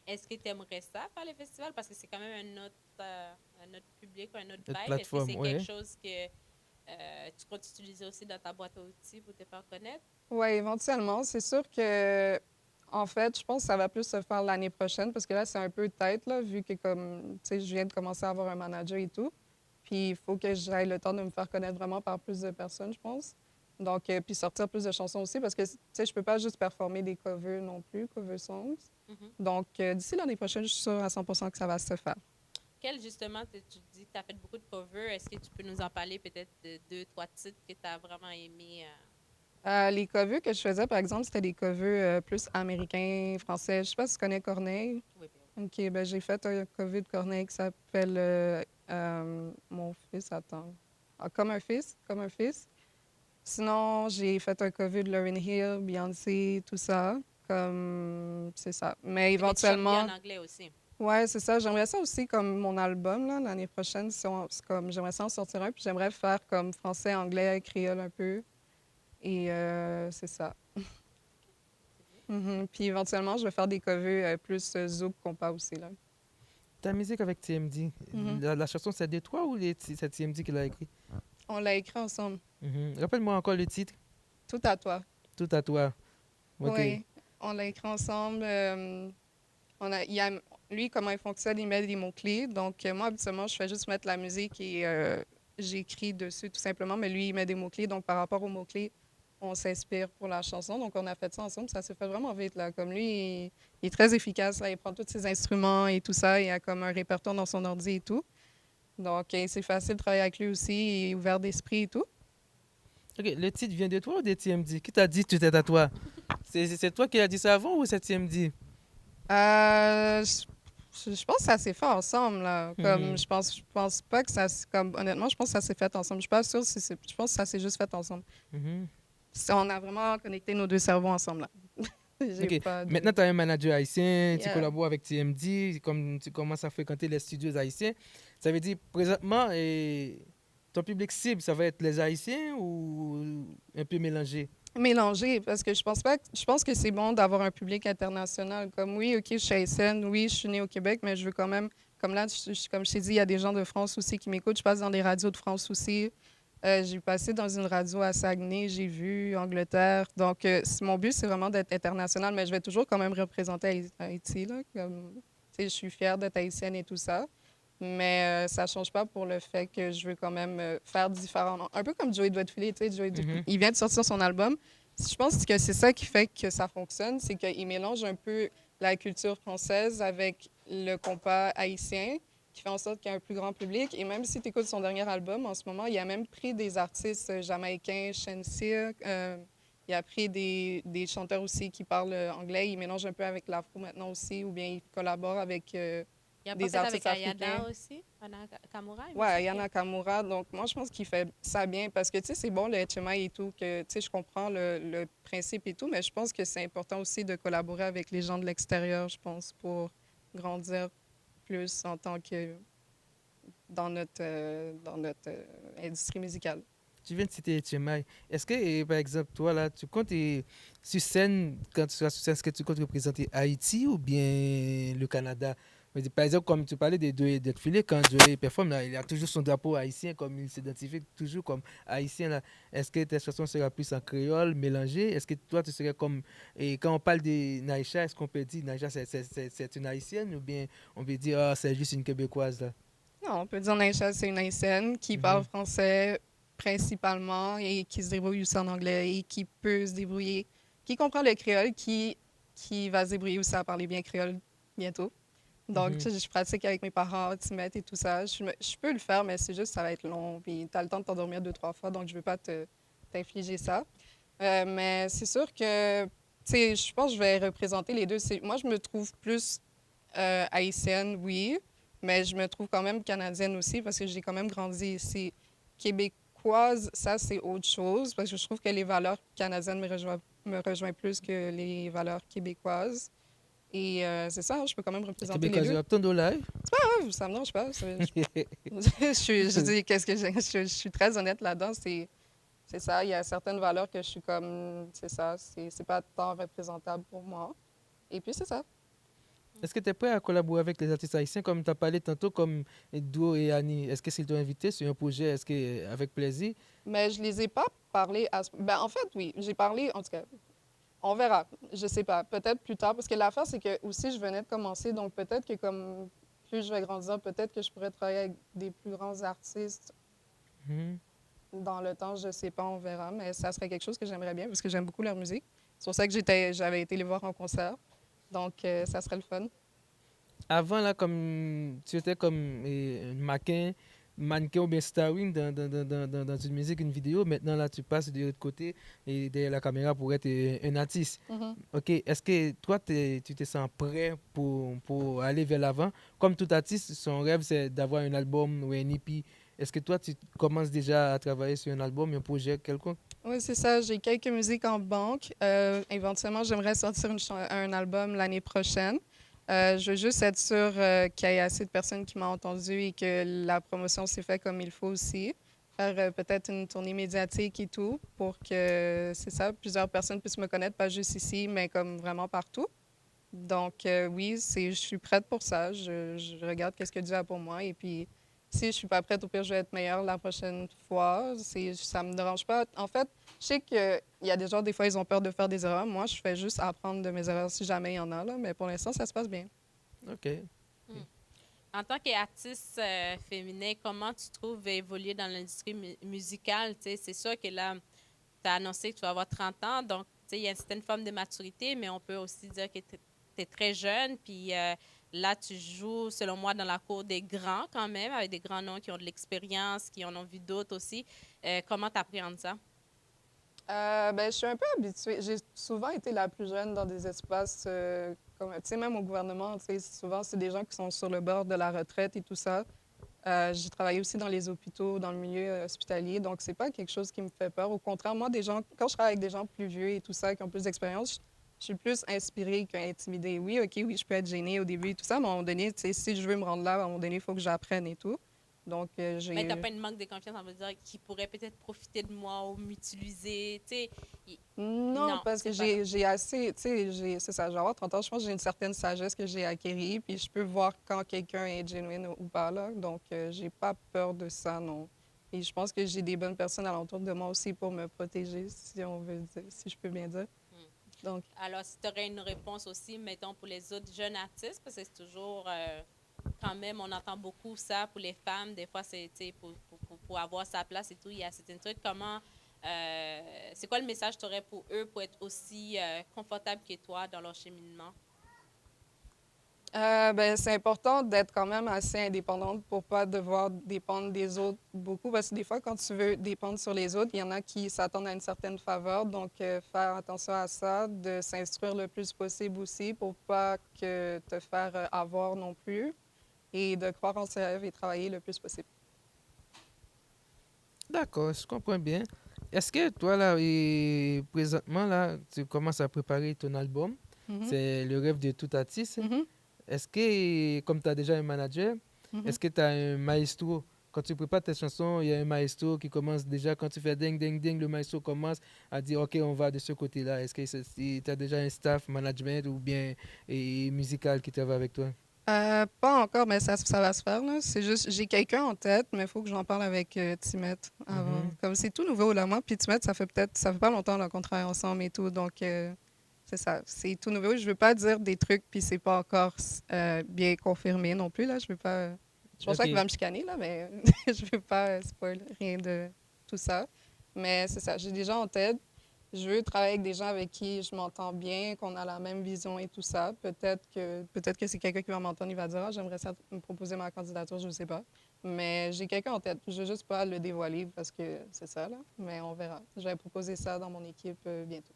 Est-ce que tu aimerais ça, faire les festivals? Parce que c'est quand même un autre public, un autre Notre vibe. Est-ce que plateforme, c'est quelque ouais. chose que tu comptes utiliser aussi dans ta boîte à outils pour te faire connaître? Ouais, éventuellement. C'est sûr que, en fait, je pense que ça va plus se faire l'année prochaine parce que là, c'est un peu tête, là, vu que, comme, tu sais, je viens de commencer à avoir un manager et tout. Puis, il faut que j'aille le temps de me faire connaître vraiment par plus de personnes, je pense. Donc, puis sortir plus de chansons aussi parce que, tu sais, je peux pas juste performer des covers non plus, cover songs. Mhm. Donc, d'ici l'année prochaine, je suis sûre à 100% que ça va se faire. Quel, justement, tu dis que tu as fait beaucoup de covers. Est-ce que tu peux nous en parler peut-être de deux, trois titres que tu as vraiment aimé? Les covers que je faisais, par exemple, c'était des covers plus américains, français. Je sais pas si tu connais Corneille. Oui, OK, ben j'ai fait un cover de Corneille qui s'appelle Mon fils, attends. Ah, comme un fils. Sinon, j'ai fait un cover de Lauryn Hill, Beyoncé, tout ça. Comme, c'est ça. Mais mais tu chantes bien éventuellement, en anglais aussi. ouais, c'est ça. J'aimerais ça aussi comme mon album, là, l'année prochaine. C'est comme, j'aimerais ça en sortir un, puis j'aimerais faire comme français, anglais, créole un peu. Et c'est ça. Mhm. Puis éventuellement, je vais faire des covers plus zouk compas aussi, là. Ta musique avec TMD, Mhm. la chanson, c'est de toi ou c'est TMD qui l'a écrit? On l'a écrit ensemble. Rappelle-moi encore le titre. Tout à toi. Tout à toi. OK. Oui, on l'a écrit ensemble. Lui, comment il fonctionne, il met des mots-clés. Donc, moi, habituellement, je fais juste mettre la musique et j'écris dessus tout simplement. Mais lui, il met des mots-clés. Donc, par rapport aux mots-clés, on s'inspire pour la chanson. Donc, on a fait ça ensemble. Ça s'est fait vraiment vite, là. Comme lui, il est très efficace, là. Il prend tous ses instruments et tout ça. Il a comme un répertoire dans son ordi et tout. Donc, c'est facile de travailler avec lui aussi. Il est ouvert d'esprit et tout. OK, le titre vient de toi ou de TMD? Qui t'a dit tout est à toi? C'est toi qui as dit ça avant ou c'est TMD? Je pense que ça s'est fait ensemble, là. Comme, Mhm. je pense pas que comme, honnêtement, je pense que ça s'est fait ensemble. Je suis pas sûre si je pense que ça s'est juste fait ensemble. Mhm. On a vraiment connecté nos deux cerveaux ensemble, là. J'ai OK. pas Maintenant, de... tu as un manager haïtien, tu Yeah. collabores avec TMD, comme tu commences à fréquenter les studios haïtiens. Ça veut dire, présentement, ton public cible, ça va être les Haïtiens ou un peu mélangé? Mélangé, parce que je pense que c'est bon d'avoir un public international. Comme, oui, OK, je suis haïtienne, oui, je suis née au Québec, mais je veux quand même, comme là, comme je t'ai dit, il y a des gens de France aussi qui m'écoutent. Je passe dans des radios de France aussi. J'ai passé dans une radio à Saguenay, j'ai vu Angleterre. Donc, mon but, c'est vraiment d'être international, mais je vais toujours quand même représenter Haïti, là. Comme, tu sais, je suis fière d'être haïtienne et tout ça. Mais ça ne change pas pour le fait que je veux quand même faire différemment. Un peu comme Joey Doigtfilet, tu sais, Mhm. il vient de sortir son album. Je pense que c'est ça qui fait que ça fonctionne, c'est qu'il mélange un peu la culture française avec le compas haïtien, qui fait en sorte qu'il y a un plus grand public. Et même si tu écoutes son dernier album, en ce moment, il a même pris des artistes jamaïcains, Shenseea, il a pris des chanteurs aussi qui parlent anglais. Il mélange un peu avec l'afro maintenant aussi, ou bien il collabore avec Il y a pas des fait avec artistes africains. Ayada aussi, Anna Kamura, il me Ouais, semble. Yana Nakamura. Donc, moi, je pense qu'il fait ça bien parce que, tu sais, c'est bon le HMI et tout, que, tu sais, je comprends le principe et tout, mais je pense que c'est important aussi de collaborer avec les gens de l'extérieur, je pense, pour grandir plus en tant que dans notre industrie musicale. Tu viens de citer HMI. Est-ce que, par exemple, toi, là, tu comptes sur scène, quand tu seras sur scène, est-ce que tu comptes représenter Haïti ou bien le Canada? Je veux dire, par exemple, comme tu parlais des deux filets, quand Joey performe, là, il a toujours son drapeau haïtien, comme il s'identifie toujours comme haïtien. Là. Est-ce que tes chansons seraient plus en créole, mélangées? Est-ce que toi, tu serais comme... Et quand on parle de Naïcha, est-ce qu'on peut dire Naïcha, c'est une haïtienne ou bien on peut dire, ah, c'est juste une québécoise, là? Non, on peut dire Naïcha, c'est une haïtienne qui parle Mhm. français principalement et qui se débrouille aussi en anglais et qui peut se débrouiller, qui comprend le créole, qui va se débrouiller aussi à parler bien créole bientôt. Donc, Mhm. tu sais, je pratique avec mes parents, Timette et tout ça. Je peux le faire, mais c'est juste ça va être long. Puis, tu as le temps de t'endormir deux, trois fois, donc je veux pas t'infliger ça. Mais c'est sûr que, tu sais, je pense que je vais représenter les deux. Moi, je me trouve plus haïtienne, oui, mais je me trouve quand même canadienne aussi parce que j'ai quand même grandi ici. Québécoise, ça, c'est autre chose parce que je trouve que les valeurs canadiennes me rejoignent plus que les valeurs québécoises. Et c'est ça, hein, je peux quand même représenter les Québécoise, deux. ton live. Ah, ça me dérange pas. Je dis, qu'est-ce que je suis très honnête là-dedans. c'est ça, il y a certaines valeurs que je suis comme, c'est ça, c'est pas tant représentable pour moi. Et puis, c'est ça. Est-ce que tu es prêt à collaborer avec les artistes haïtiens comme tu as parlé tantôt, comme Duo et Annie? Est-ce que s'ils t'ont invité sur un projet, est-ce que avec plaisir? Mais je les ai pas parlé à ben, en fait, oui, j'ai parlé, en tout cas, on verra. Je sais pas, peut-être plus tard, parce que l'affaire, c'est que aussi, je venais de commencer, donc peut-être que comme plus je vais grandir, peut-être que je pourrais travailler avec des plus grands artistes Mhm. dans le temps, je sais pas, on verra, mais ça serait quelque chose que j'aimerais bien, parce que j'aime beaucoup leur musique. C'est pour ça que j'avais été les voir en concert, donc ça serait le fun. Avant, là, comme tu étais comme mannequin ou bien starring dans une musique, une vidéo, maintenant, là, tu passes de l'autre côté et derrière la caméra pour être un artiste. Mhm. Ok, est-ce que toi, tu te sens prêt pour aller vers l'avant? Comme tout artiste, son rêve, c'est d'avoir un album ou un EP. Est-ce que toi, tu commences déjà à travailler sur un album, un projet quelconque? Oui, c'est ça. J'ai quelques musiques en banque. Éventuellement, j'aimerais sortir un album l'année prochaine. Je veux juste être sûre qu'il y ait assez de personnes qui m'ont entendu et que la promotion s'est faite comme il faut aussi. Faire peut-être une tournée médiatique et tout pour que, c'est ça, plusieurs personnes puissent me connaître, pas juste ici, mais comme vraiment partout. Donc, oui, je suis prête pour ça. Je regarde qu'est-ce que Dieu a pour moi. Et puis, si je suis pas prête, au pire, je vais être meilleure la prochaine fois. Ça me dérange pas. En fait, je sais qu'il y a des gens, des fois, ils ont peur de faire des erreurs. Moi, je fais juste apprendre de mes erreurs si jamais il y en a, là. Mais pour l'instant, ça se passe bien. Ok. En tant qu'artiste féminin, comment tu trouves évoluer dans l'industrie musicale? Tu sais, c'est sûr que là, tu as annoncé que tu vas avoir 30 ans, donc tu sais, il y a une certaine forme de maturité, mais on peut aussi dire que tu es très jeune, puis là, tu joues, selon moi, dans la cour des grands quand même, avec des grands noms qui ont de l'expérience, qui en ont vu d'autres aussi. Comment tu appréhendes ça? Ben, je suis un peu habituée. J'ai souvent été la plus jeune dans des espaces comme, tu sais, même au gouvernement, tu sais, souvent, c'est des gens qui sont sur le bord de la retraite et tout ça. J'ai travaillé aussi dans les hôpitaux, dans le milieu hospitalier, donc c'est pas quelque chose qui me fait peur. Au contraire, moi, quand je travaille avec des gens plus vieux et tout ça, qui ont plus d'expérience, je suis plus inspirée qu'intimidée. Oui, OK, oui, je peux être gênée au début et tout ça, mais à un moment donné, tu sais, si je veux me rendre là, à un moment donné, il faut que j'apprenne et tout. Donc, Mais tu j'ai... pas une manque de confiance, on veut dire, qui pourrait peut-être profiter de moi ou m'utiliser. Tu sais, Non, non, parce que c'est pas ça. j'ai assez, tu sais, c'est ça, j'ai avoir 30 ans, je pense que j'ai une certaine sagesse que j'ai acquérie, puis je peux voir quand quelqu'un est genuine ou pas, là. Donc, j'ai pas peur de ça, non. Et je pense que j'ai des bonnes personnes alentour de moi aussi pour me protéger, si on veut dire, si je peux bien dire. Donc, Alors, si tu aurais une réponse aussi, mettons, pour les autres jeunes artistes, parce que c'est toujours, quand même, on entend beaucoup ça pour les femmes. Des fois, c'est, tu sais, pour avoir sa place et tout, il y a certains trucs. C'est quoi le message que tu aurais pour eux pour être aussi confortables que toi dans leur cheminement? ben, c'est important d'être quand même assez indépendante pour pas devoir dépendre des autres beaucoup, parce que des fois, quand tu veux dépendre sur les autres, il y en a qui s'attendent à une certaine faveur. Donc, faire attention à ça, de s'instruire le plus possible aussi pour pas que te faire avoir non plus et de croire en ses rêves et travailler le plus possible. D'accord, je comprends bien. Est-ce que toi, là, présentement, là, tu commences à préparer ton album? Mhm, C'est le rêve de tout artiste. mhm, Est-ce que, comme tu as déjà un manager, mhm. est-ce que tu as un maestro? Quand tu prépares tes chansons, il y a un maestro qui commence déjà, quand tu fais ding, ding, ding, le maestro commence à dire, OK, on va de ce côté-là. Est-ce que tu as déjà un staff management ou bien musical qui travaille avec toi? Pas encore, mais ça va se faire, là. C'est juste, j'ai quelqu'un en tête, mais il faut que j'en parle avec Timette avant. Mhm. Comme c'est tout nouveau, là, moi, puis Timette, ça fait pas longtemps là, qu'on travaille ensemble et tout, donc c'est ça, c'est tout nouveau. Je veux pas dire des trucs, puis c'est pas encore bien confirmé non plus, là. Je veux pas... Je pense pas qu'il va OK. me chicaner, là, mais je veux pas spoil rien de tout ça. Mais c'est ça, j'ai des gens en tête. Je veux travailler avec des gens avec qui je m'entends bien, qu'on a la même vision et tout ça. Peut-être que c'est quelqu'un qui va m'entendre, il va dire, ah, j'aimerais ça me proposer ma candidature, je ne sais pas. Mais j'ai quelqu'un en tête. Je veux juste pas le dévoiler parce que c'est ça, là. Mais on verra. Je vais proposer ça dans mon équipe bientôt.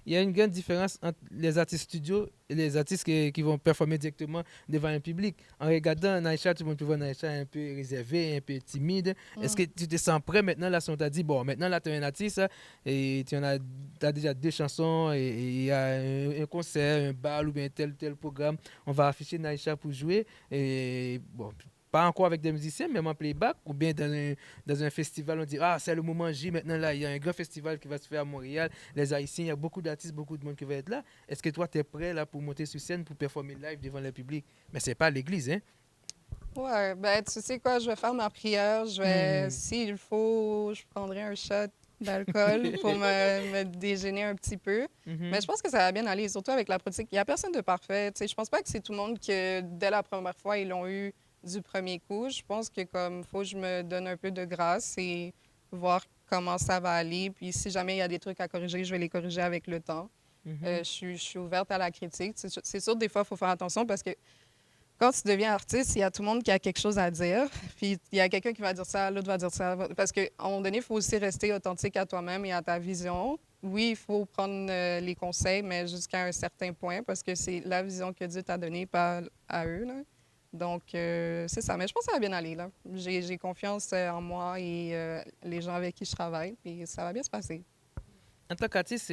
Il y a une grande différence entre les artistes studio et les artistes qui vont performer directement devant un public. En regardant Naïcha, tu peux voir Naïcha un peu réservé, un peu timide. Est-ce Mm. que tu te sens prêt maintenant? Là, si on t'a dit, bon, maintenant, là, tu es un artiste et tu as déjà deux chansons et il y a un concert, un bal ou bien tel programme. On va afficher Naïcha pour jouer. Et bon, pas encore avec des musiciens, même en playback, ou bien dans un festival, on dit, ah, c'est le moment J, maintenant là, il y a un grand festival qui va se faire à Montréal, les Haïtiens, il y a beaucoup d'artistes, beaucoup de monde qui va être là. Est-ce que toi, tu es prêt là pour monter sur scène, pour performer live devant le public? Mais c'est pas à l'église, hein? Ouais, ben tu sais quoi, je vais faire ma prière, Hmm. s'il faut, je prendrai un shot d'alcool pour me déjeuner un petit peu. Mhm. Mais je pense que ça va bien aller, surtout avec la pratique. Il n'y a personne de parfait. Tu sais, je pense pas que c'est tout le monde que dès la première fois, ils l'ont eu du premier coup. Je pense que comme faut que je me donne un peu de grâce et voir comment ça va aller. Puis si jamais il y a des trucs à corriger, je vais les corriger avec le temps. Mhm. Je suis ouverte à la critique. C'est sûr, des fois, il faut faire attention parce que quand tu deviens artiste, il y a tout le monde qui a quelque chose à dire. Puis il y a quelqu'un qui va dire ça, l'autre va dire ça. Parce qu'à un moment donné, il faut aussi rester authentique à toi-même et à ta vision. Oui, il faut prendre les conseils, mais jusqu'à un certain point, parce que c'est la vision que Dieu t'a donnée, pas à eux, là. Donc, c'est ça. Mais je pense que ça va bien aller, là. J'ai confiance en moi et les gens avec qui je travaille, puis ça va bien se passer. En tant qu'artiste,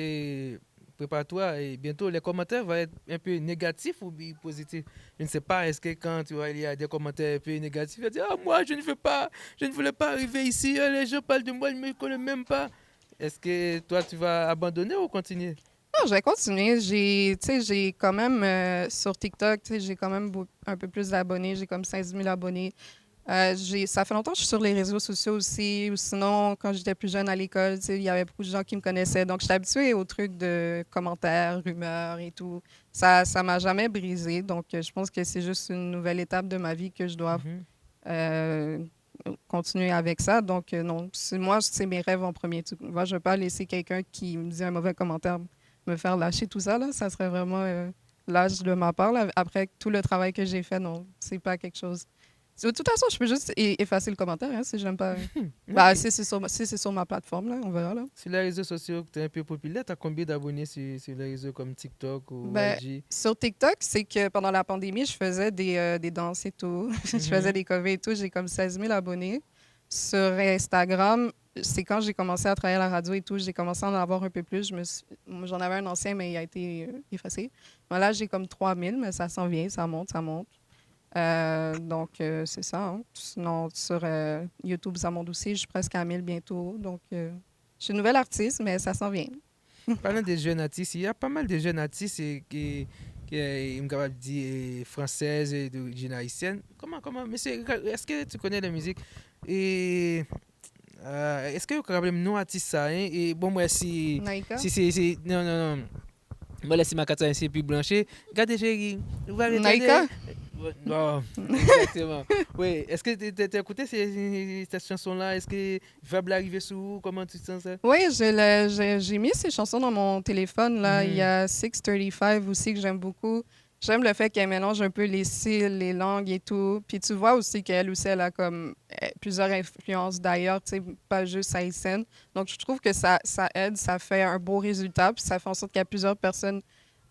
prépare-toi et bientôt les commentaires vont être un peu négatifs ou bien positifs. Je ne sais pas, est-ce que quand tu vois, il y a des commentaires un peu négatifs, tu vas dire, ah, moi, je ne voulais pas arriver ici, les gens parlent de moi, ils ne me connaissent même pas. Est-ce que toi, tu vas abandonner ou continuer? Non, je vais continuer. Tu sais, j'ai quand même, sur TikTok, tu sais, j'ai quand même un peu plus d'abonnés. J'ai comme 16 000 abonnés. Ça fait longtemps que je suis sur les réseaux sociaux aussi. Ou sinon, quand j'étais plus jeune à l'école, tu sais, il y avait beaucoup de gens qui me connaissaient. Donc, j'étais habituée aux trucs de commentaires, rumeurs et tout. Ça m'a jamais brisé. Donc, je pense que c'est juste une nouvelle étape de ma vie que je dois Mhm. euh, continuer avec ça. Donc, non, moi, c'est mes rêves en premier. Moi, je ne vais pas laisser quelqu'un qui me dit un mauvais commentaire me faire lâcher tout ça. Là. Ça serait vraiment lâche de ma part. Là. Après tout le travail que j'ai fait, non, c'est pas quelque chose. De toute façon, je peux juste effacer le commentaire hein, si j'aime pas. Bah, Ok. si c'est sur ma plateforme, là, on verra. Là. Sur les réseaux sociaux, tu es un peu populaire, tu as combien d'abonnés sur les réseaux comme TikTok ou Ben, IG? sur TikTok, c'est que pendant la pandémie, je faisais des danses et tout. Je faisais Mhm. des covers et tout. J'ai comme 16 000 abonnés. Sur Instagram, c'est quand j'ai commencé à travailler à la radio et tout, j'ai commencé à en avoir un peu plus. J'en avais un ancien, mais il a été effacé. Mais là, j'ai comme 3 000, mais ça s'en vient, ça monte, ça monte. Donc, c'est ça. Hein. Sinon, sur YouTube, ça monte aussi. Je suis presque à 1000 bientôt. Donc, je suis une nouvelle artiste, mais ça s'en vient. Parlant des jeunes artistes, il y a pas mal de jeunes artistes qui sont capables de dire françaises et d'origine haïtienne. Monsieur, est-ce que tu connais la musique? Et est-ce que vous avez nous artistes ça, hein? Et bon, moi, Naïka? non, non, non. Moi, là, si ma carte est plus blanchée, regardez, chérie, vous allez regarder. Naïka? Non, exactement. Oui, est-ce que tu as écouté cette chanson-là? Est-ce que Fab l'arriver sous vous? Comment tu te sens ça? Oui, j'ai mis ces chansons dans mon téléphone. Là. Il y Mhm, a 635 aussi que j'aime beaucoup. J'aime le fait qu'elle mélange un peu les styles, les langues et tout. Puis tu vois aussi qu'elle aussi, elle a comme plusieurs influences d'ailleurs, tu sais, pas juste haïtienne. Donc je trouve que ça aide, ça fait un beau résultat. Puis ça fait en sorte qu'il y a plusieurs personnes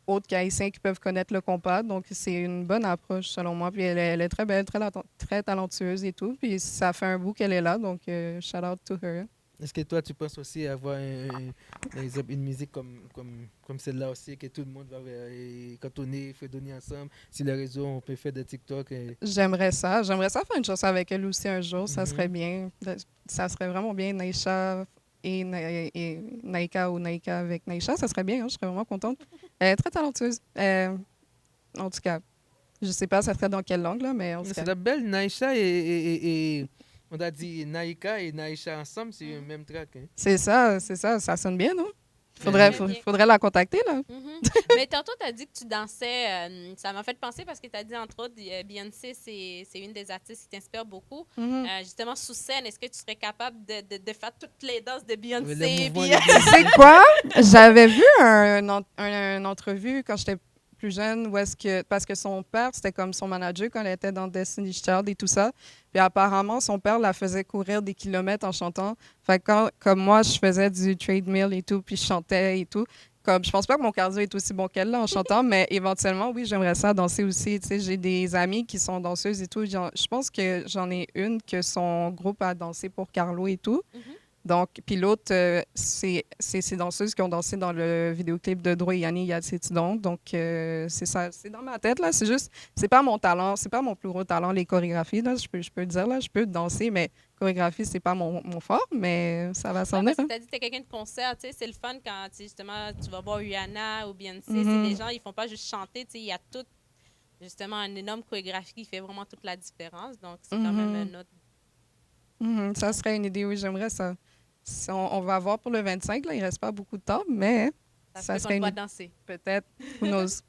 autres qu'haïtiens qui peuvent connaître le compas. Donc c'est une bonne approche selon moi. Puis elle est très belle, très talentueuse et tout. Puis ça fait un bout qu'elle est là. Donc shout out to her. est-ce que toi, tu penses aussi avoir par exemple, une musique comme celle-là aussi, que tout le monde va cantonner, fredonner ensemble? Sur les réseaux, on peut faire des TikTok. J'aimerais ça. J'aimerais ça faire une chanson avec elle aussi un jour. Ça serait Mhm. bien. Ça serait vraiment bien, Naïcha et Naïka ou Naïka avec Naïcha. Ça serait bien. Hein, je serais vraiment contente. Elle est très talentueuse. En tout cas, je sais pas, ça serait dans quelle langue, là, mais en tout C'est cas. la belle Naïcha on a dit Naïka et Naïcha ensemble, c'est le Mhm. même track. Hein. C'est ça. Ça sonne bien, non? Mhm. Très bien. Faudrait la contacter, là. Mhm. Mais tantôt, tu as dit que tu dansais. Ça m'a fait penser parce que tu as dit, entre autres, Beyoncé, c'est une des artistes qui t'inspire beaucoup. Mhm. Justement, sous scène, est-ce que tu serais capable de faire toutes les danses de Les Beyoncé? mouvements Puis, de Tu sais Beyoncé. quoi? J'avais vu une entrevue quand j'étais plus jeune où est-ce que parce que son père c'était comme son manager quand elle était dans Destiny's Child et tout ça. Puis apparemment son père la faisait courir des kilomètres en chantant. Fait que comme moi je faisais du treadmill et tout puis je chantais et tout. Comme je pense pas que mon cardio est aussi bon qu'elle là en chantant, mais éventuellement oui j'aimerais ça danser aussi. Tu sais j'ai des amies qui sont danseuses et tout. Je pense que j'en ai une que son groupe a dansé pour Carlo et tout. Mhm. Donc, puis l'autre, c'est ces danseuses qui ont dansé dans le vidéoclip de Dro et Yanni Yatsetidon. Donc, c'est ça, c'est dans ma tête, là. C'est juste, c'est pas mon talent, c'est pas mon plus gros talent, les chorégraphies, là. Je peux le dire, là. Je peux danser, mais chorégraphie, c'est pas mon fort, mais ça va s'en venir. Tu Hein. as dit que tu es quelqu'un de concert, tu sais, c'est le fun quand justement tu vas voir Rihanna ou Beyoncé, c'est Mhm. les gens, ils font pas juste chanter, tu sais, il y a tout, justement, une énorme chorégraphie qui fait vraiment toute la différence. Donc, c'est quand même un autre. Mhm, ça serait une idée, oui, j'aimerais ça. On va voir pour le 25, là, il reste pas beaucoup de temps, mais Ça ça se peut serait qu'on une doit idée. danser. Peut-être, who knows.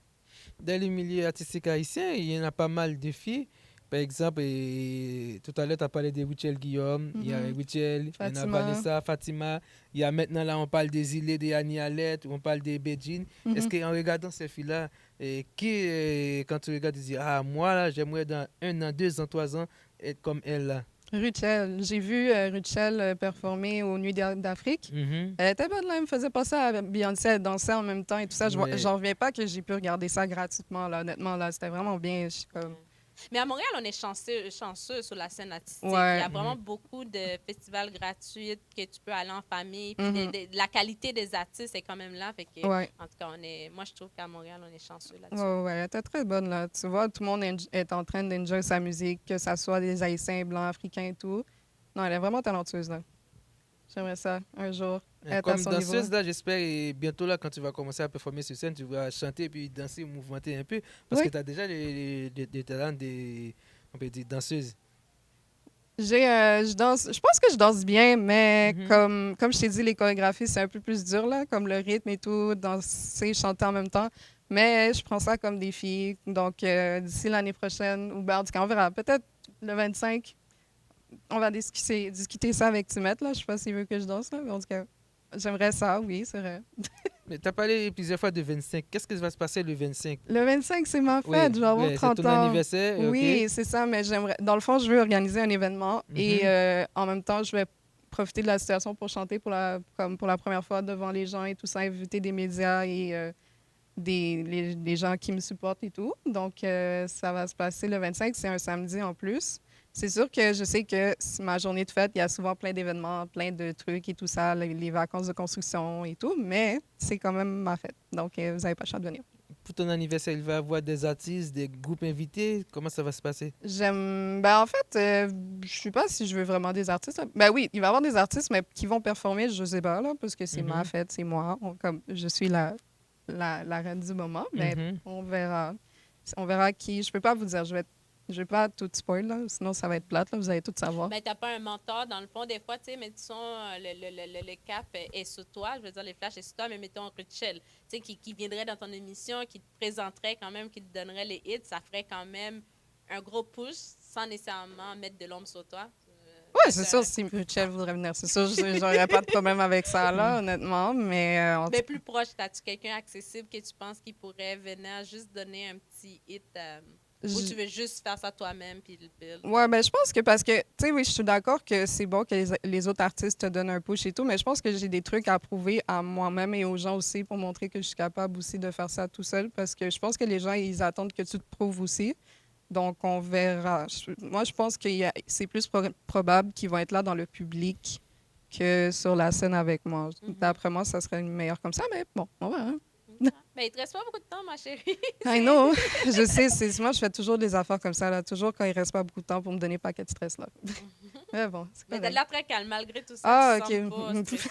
Dans le milieu artistique haïtien, il y en a pas mal de filles. Par exemple, tout à l'heure, tu as parlé de Richel Guillaume. Il y a Mhm. Richel, il y en a Fatima. Vanessa, Fatima. Il y a maintenant, là, on parle des îlets, des Annie Alette, on parle des Béjin. Est-ce Mhm. qu'en regardant ces filles-là, quand tu regardes, tu dis, ah, moi, là, j'aimerais dans 1 an, 2 ans, 3 ans, être comme elle, là. Ruchel, j'ai vu Ruchel performer aux Nuits d'Afrique. Mhm. Elle était bonne, là, elle me faisait passer à Beyoncé, elle dansait en même temps et tout ça. Ouais. J'en reviens pas que j'ai pu regarder ça gratuitement, là, honnêtement, là, c'était vraiment bien. Je suis comme... Mais à Montréal, on est chanceux sur la scène artistique. Ouais. Il y a vraiment beaucoup de festivals gratuits que tu peux aller en famille. Puis Mhm. la qualité des artistes est quand même là. Fait que, Ouais. en tout cas, moi, je trouve qu'à Montréal, on est chanceux là-dessus. Ouais, elle était très bonne, là. Tu vois, tout le monde est en train d'enjoy sa musique, que ça soit des Haïtiens, Blancs, Africains et tout. Non, elle est vraiment talentueuse, là. J'aimerais ça, un jour, être à Comme son niveau. danseuse, là, j'espère, et bientôt, là, quand tu vas commencer à performer sur scène, tu vas chanter, puis danser, mouvementer un peu, parce Oui. que tu as déjà des talents on peut dire, danseuses. Je danse, je pense que je danse bien, mais Mhm. comme je t'ai dit, les chorégraphies, c'est un peu plus dur, là, comme le rythme et tout, danser, chanter en même temps. Mais je prends ça comme défi. Donc, d'ici l'année prochaine, ou ben, en tout cas, on verra. Peut-être le 25, on va discuter ça avec Timette, là. Je sais pas s'il veut que je danse, là, mais en tout cas, j'aimerais ça, oui, c'est vrai. Mais tu as parlé plusieurs fois de 25. Qu'est-ce qui va se passer le 25? Le 25, c'est ma Oui, fête, je vais avoir c'est 30 ton ans. anniversaire, Oui, ok? c'est ça, mais j'aimerais. Dans le fond, je veux organiser un événement et Mhm. en même temps, je vais profiter de la situation pour chanter comme pour la première fois devant les gens et tout ça, inviter des médias et les gens qui me supportent et tout. Donc, ça va se passer le 25, c'est un samedi en plus. C'est sûr que je sais que ma journée de fête, il y a souvent plein d'événements, plein de trucs et tout ça, les vacances de construction et tout, mais c'est quand même ma fête. Donc, vous n'avez pas le choix de venir. Pour ton anniversaire, il va y avoir des artistes, des groupes invités. Comment ça va se passer? J'aime. Ben, en fait, je sais pas si je veux vraiment des artistes. Là. Ben oui, il va y avoir des artistes, mais qui vont performer, je sais pas, là, parce que c'est ma Mhm. fête, c'est moi. Comme, je suis la reine du moment, mais Mhm. on verra. On verra qui. Je peux pas vous dire, je vais pas tout spoil, là, sinon ça va être plate, là, vous allez tout savoir. Mais t'as pas un mentor, dans le fond, des fois, tu sais, mais disons, le cap est sur toi, je veux dire, les flashs est sur toi, mais mettons Rachel, tu sais, qui viendrait dans ton émission, qui te présenterait quand même, qui te donnerait les hits, ça ferait quand même un gros push sans nécessairement mettre de l'ombre sur toi. Ouais, c'est sûr, si Michel voudrait venir, c'est sûr, j'aurais pas de problème avec ça, là, honnêtement, mais Mais plus proche, as-tu quelqu'un accessible que tu penses qui pourrait venir juste donner un petit hit ou tu veux juste faire ça toi-même puis le build? Ouais, ben je pense que parce que, tu sais, oui, je suis d'accord que c'est bon que les autres artistes te donnent un push et tout, mais je pense que j'ai des trucs à prouver à moi-même et aux gens aussi pour montrer que je suis capable aussi de faire ça tout seul parce que je pense que les gens, ils attendent que tu te prouves aussi. Donc, on verra. Moi, je pense que c'est plus probable qu'ils vont être là dans le public que sur la scène avec moi. D'après moi, ça serait meilleur comme ça, mais bon, on verra. Mais il te reste pas beaucoup de temps, ma chérie. I know. Je sais, moi, je fais toujours des affaires comme ça, là, toujours quand il reste pas beaucoup de temps pour me donner pas de stress, là. Mais bon, c'est Mais correct. t'as l'air très calme malgré tout ça. Ah, tu OK. sembles pas stressée.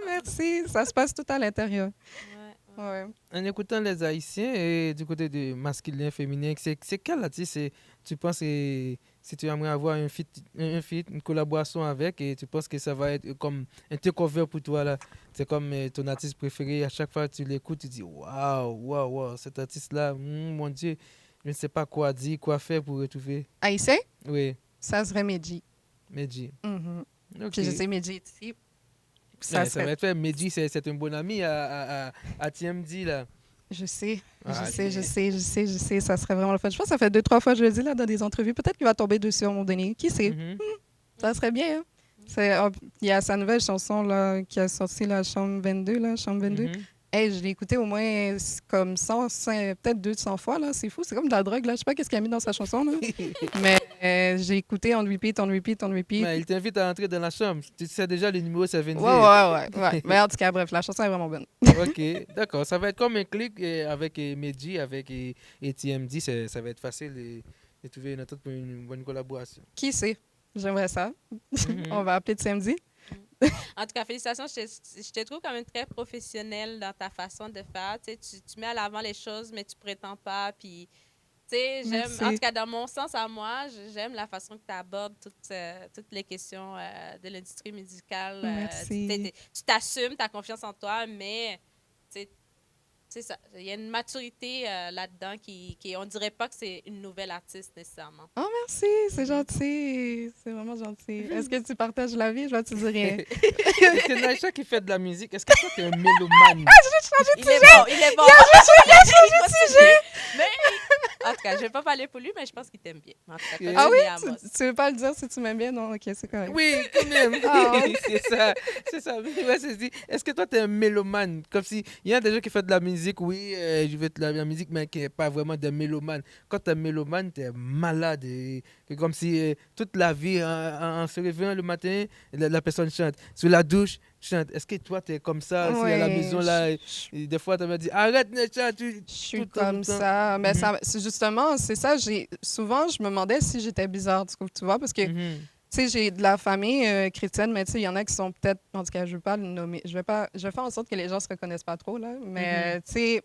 Merci. Ça se passe tout à l'intérieur. Ouais. Ouais. En écoutant les Haïtiens et du côté de masculin, féminin, c'est quel artiste tu penses que si tu aimerais avoir un feat, une collaboration avec, et tu penses que ça va être comme un takeover pour toi là? C'est comme ton artiste préféré, à chaque fois que tu l'écoutes, tu dis waouh, waouh, waouh, cet artiste-là, mon Dieu, je ne sais pas quoi dire, quoi faire pour retrouver. Haïtien, Oui, ça serait Medji. Medji. Mhm. Ok. Puis je sais, Medji est ici. Ça va être fait. Medji, c'est un bon ami à TMD là. Je sais, Ah, je sais, ça serait vraiment le fun. Je pense que ça fait 2-3 fois que je le dis là, dans des entrevues. Peut-être qu'il va tomber dessus à un moment donné. Qui sait? Mhm. Ça serait bien, hein? Il y a sa nouvelle chanson là, qui a sorti, la Chambre 22, là, Chambre 22. Mhm. Hey, je l'ai écouté au moins comme 100, peut-être 200 fois, là. C'est fou, c'est comme de la drogue, là. Je sais pas qu'est-ce qu'il a mis dans sa chanson, là. Mais j'ai écouté on repeat, on repeat, on repeat. Mais il t'invite à entrer dans la chambre. Tu sais déjà le numéro 7 Ouais. Mais en tout cas, bref, la chanson est vraiment bonne. Ok, d'accord. Ça va être comme un clic avec Medji, avec TMD. Ça va être facile de trouver une entente pour une bonne collaboration. Qui sait? J'aimerais ça. Mhm. On va appeler de samedi. En tout cas, félicitations. Je te trouve quand même très professionnelle dans ta façon de faire. Tu sais, tu mets à l'avant les choses, mais tu prétends pas. Puis, tu sais, j'aime, Merci. en tout cas, dans mon sens à moi, j'aime la façon que tu abordes toutes les questions de l'industrie musicale. Merci. Tu t'assumes, tu as confiance en toi, mais tu sais, c'est ça. Il y a une maturité là-dedans on dirait pas que c'est une nouvelle artiste nécessairement. Oh, merci, c'est gentil. C'est vraiment gentil. Est-ce que tu partages la vie? Je vais te dire rien. C'est Naïcha qui fait de la musique. Est-ce que toi, t'es un mélomane? Il est bon, il est bon. Il a changé de sujet. Mais, en tout cas, je vais pas parler pour lui, mais je pense qu'il t'aime bien. En tout cas, Ah oui? continue, Amos. Tu veux pas le dire si tu m'aimes bien? Non, ok, c'est correct. Oui, quand même. Ah. C'est ça. C'est ça. Ouais, est-ce que toi, t'es un mélomane? Comme si il y a des gens qui font de la musique, oui, je vais de la musique, mais qui n'est pas vraiment des mélomanes. Quand t'es un mélomane, t'es malade. C'est comme si toute la vie, en se réveillant le matin, la personne chante. Sous la douche, chante. Est-ce que toi, t'es comme ça? Si à la Ouais, maison, là, des fois, tu me dit, arrête, Necha, je suis tout le temps, comme tout le temps. ça. Mais Mhm. ça, c'est justement, c'est ça. Souvent, je me demandais si j'étais bizarre, tu vois, parce que, Mhm. tu sais, j'ai de la famille chrétienne, mais tu sais, il y en a qui sont peut-être, en tout cas, je veux pas le nommer. Je vais faire en sorte que les gens se reconnaissent pas trop, là. Mais, tu sais,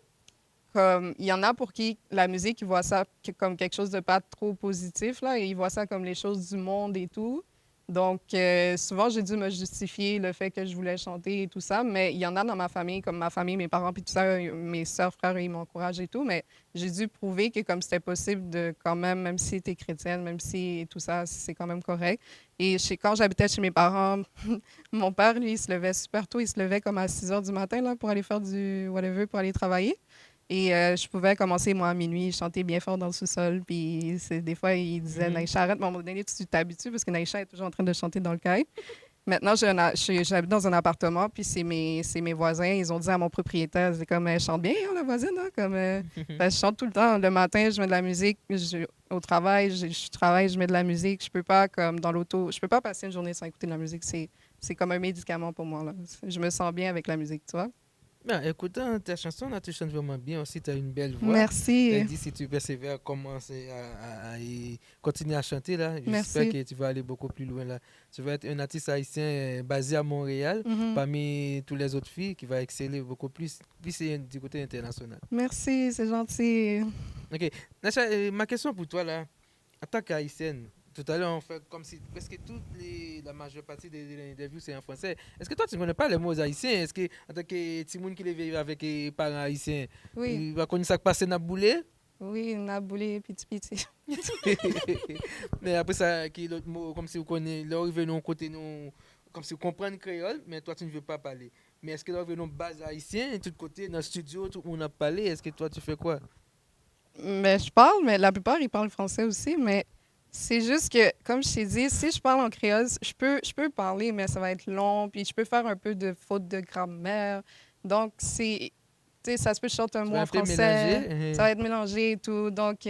comme, il y en a pour qui la musique, ils voient ça comme quelque chose de pas trop positif, là, et ils voient ça comme les choses du monde et tout. Donc, souvent, j'ai dû me justifier le fait que je voulais chanter et tout ça, mais il y en a dans ma famille, comme ma famille, mes parents, puis tout ça, mes soeurs, frères, ils m'encouragent et tout, mais j'ai dû prouver que comme c'était possible de quand même si tu es chrétienne, même si tout ça, c'est quand même correct. Et quand j'habitais chez mes parents, mon père, lui, il se levait super tôt, il se levait comme à 6 heures du matin, là, pour aller faire du whatever, pour aller travailler. Et je pouvais commencer, moi, à minuit, chanter bien fort dans le sous-sol. Puis des fois, il disait, Mhm. Naïcha, arrête, mais à un moment donné, tu t'habitues parce que Naïcha est toujours en train de chanter dans le cahier. Maintenant, j'habite dans un appartement, puis c'est mes voisins. Ils ont dit à mon propriétaire, c'est comme, elle chante bien, hein, la voisine, hein, comme, je chante tout le temps. Le matin, je mets de la musique. Au travail, je travaille, je mets de la musique. Je peux pas, comme dans l'auto, je peux pas passer une journée sans écouter de la musique. C'est comme un médicament pour moi, là. Je me sens bien avec la musique, tu vois. Ben, écoutant ta chanson, là, tu chantes vraiment bien aussi, tu as une belle voix. Merci. Elle dit si tu persévères, commencer continuer à chanter, là, j'espère Merci. que tu vas aller beaucoup plus loin. Là. Tu vas être un artiste haïtien basé à Montréal, Mhm. parmi toutes les autres filles, qui va exceller beaucoup plus, puis c'est du côté international. Merci, c'est gentil. Ok, Nacha, ma question pour toi, là, en tant qu'haïtienne, tout à l'heure, on fait comme si presque la majeure partie des interviews, c'est en français. Est-ce que toi, tu ne connais pas les mots haïtiens? Est-ce que, en tant que petit monde qui vit avec les parents haïtiens, Oui, il va connaître ça qui passe dans le boulet? oui, naboulé, piti piti. Mais après ça, qui est l'autre mot, comme si vous connaissez, là, vous venez côté, nous, comme si vous comprenez le créole, mais toi, tu ne veux pas parler. Mais est-ce que là, vous venez base haïtien, tout côté, dans le studio, tout le monde a parlé, est-ce que toi, tu fais quoi? Mais je parle, mais la plupart, ils parlent français aussi, mais c'est juste que, comme je t'ai dit, si je parle en créole, je peux parler, mais ça va être long, puis je peux faire un peu de faute de grammaire. Donc, tu sais, ça se peut que je chante un Tu mot vas en un peu français, mélanger? ça va être mélangé et tout. Donc,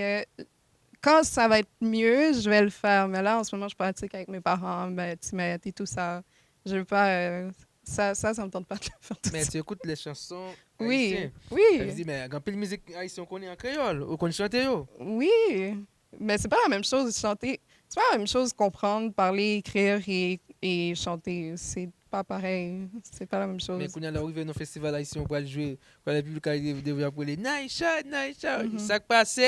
quand ça va être mieux, je vais le faire. Mais là, en ce moment, je pratique avec mes parents, ben, Timette et tout ça. Je veux pas... ça me tente pas de le faire tout Mais ça. tu écoutes les chansons Oui, haïtiennes. Ça veut oui, dire, mais quand la musique haïtienne, on connaît en créole, on connaît chanter. Yo. oui. Mais c'est pas la même chose chanter. C'est pas la même chose comprendre, parler, écrire et chanter. C'est pas pareil. C'est pas la même Mais chose. quand on arrive dans le festival haïtien, on va jouer, quand le public arrive, devrait appeler Naïcha, Naïcha, Mhm. ça qui passe.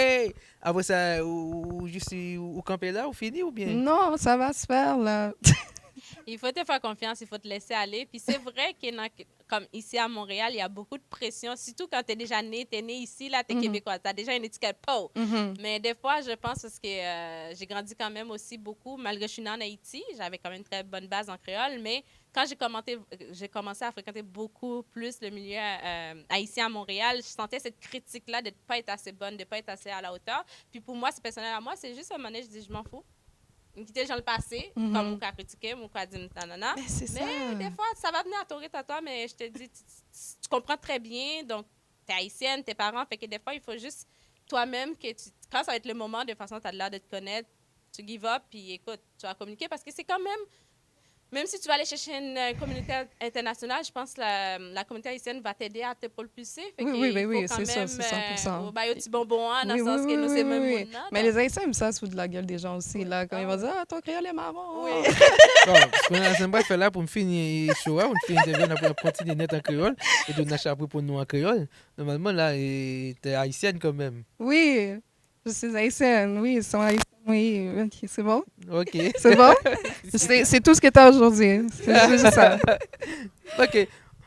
Après ça, ou juste ou camper là, ou fini ou bien? Non, ça va se faire, là. Il faut te faire confiance, il faut te laisser aller. Puis c'est vrai que comme ici à Montréal, il y a beaucoup de pression, surtout quand tu es déjà né, tu es né ici, là, tu es Mhm. québécois, tu as déjà une étiquette PO. Mhm. Mais des fois, je pense parce que j'ai grandi quand même aussi beaucoup, malgré que je suis née en Haïti, j'avais quand même une très bonne base en créole, mais quand j'ai commencé à fréquenter beaucoup plus le milieu haïtien à Montréal, je sentais cette critique-là de ne pas être assez bonne, de ne pas être assez à la hauteur. Puis pour moi, c'est personnel à moi, c'est juste un moment donné, je dis, je m'en fous. quitter dans le passé, Mhm. comme on a critiqué, on a dit nanana. Mais c'est ça. Mais des fois, ça va venir à ton rythme à toi, mais je te dis, tu comprends très bien, donc t'es haïtienne, tes parents, fait que des fois, il faut juste toi-même, quand ça va être le moment, de toute façon, tu as l'air de te connaître, tu give up, puis écoute, tu vas communiquer, parce que c'est quand même si tu vas aller chercher une communauté internationale, je pense que la communauté haïtienne va t'aider à te propulser. Fait Oui, qu'il oui, oui, faut oui, quand c'est sûr, même c'est 100%. au petit bonbon, hein, dans Oui, le oui, sens oui, que nous, oui, c'est oui, même oui. monde, là, Mais donc, les Haïtiens aiment ça se foutre de la gueule des gens aussi, oui. là, quand Ah ils vont ouais. dire « Ah, ton créole est marrant! Oui. Bon, parce qu'on a un bref là pour me finir show, on finit interview, on continue net en créole et de nous après pour nous en créole. Normalement, là, t'es haïtienne quand même. Oui, je suis haïtienne, oui, ils sont haïtiens, oui, ok, c'est bon? Ok. C'est bon? C'est tout ce que tu as aujourd'hui, c'est juste ça. Ok.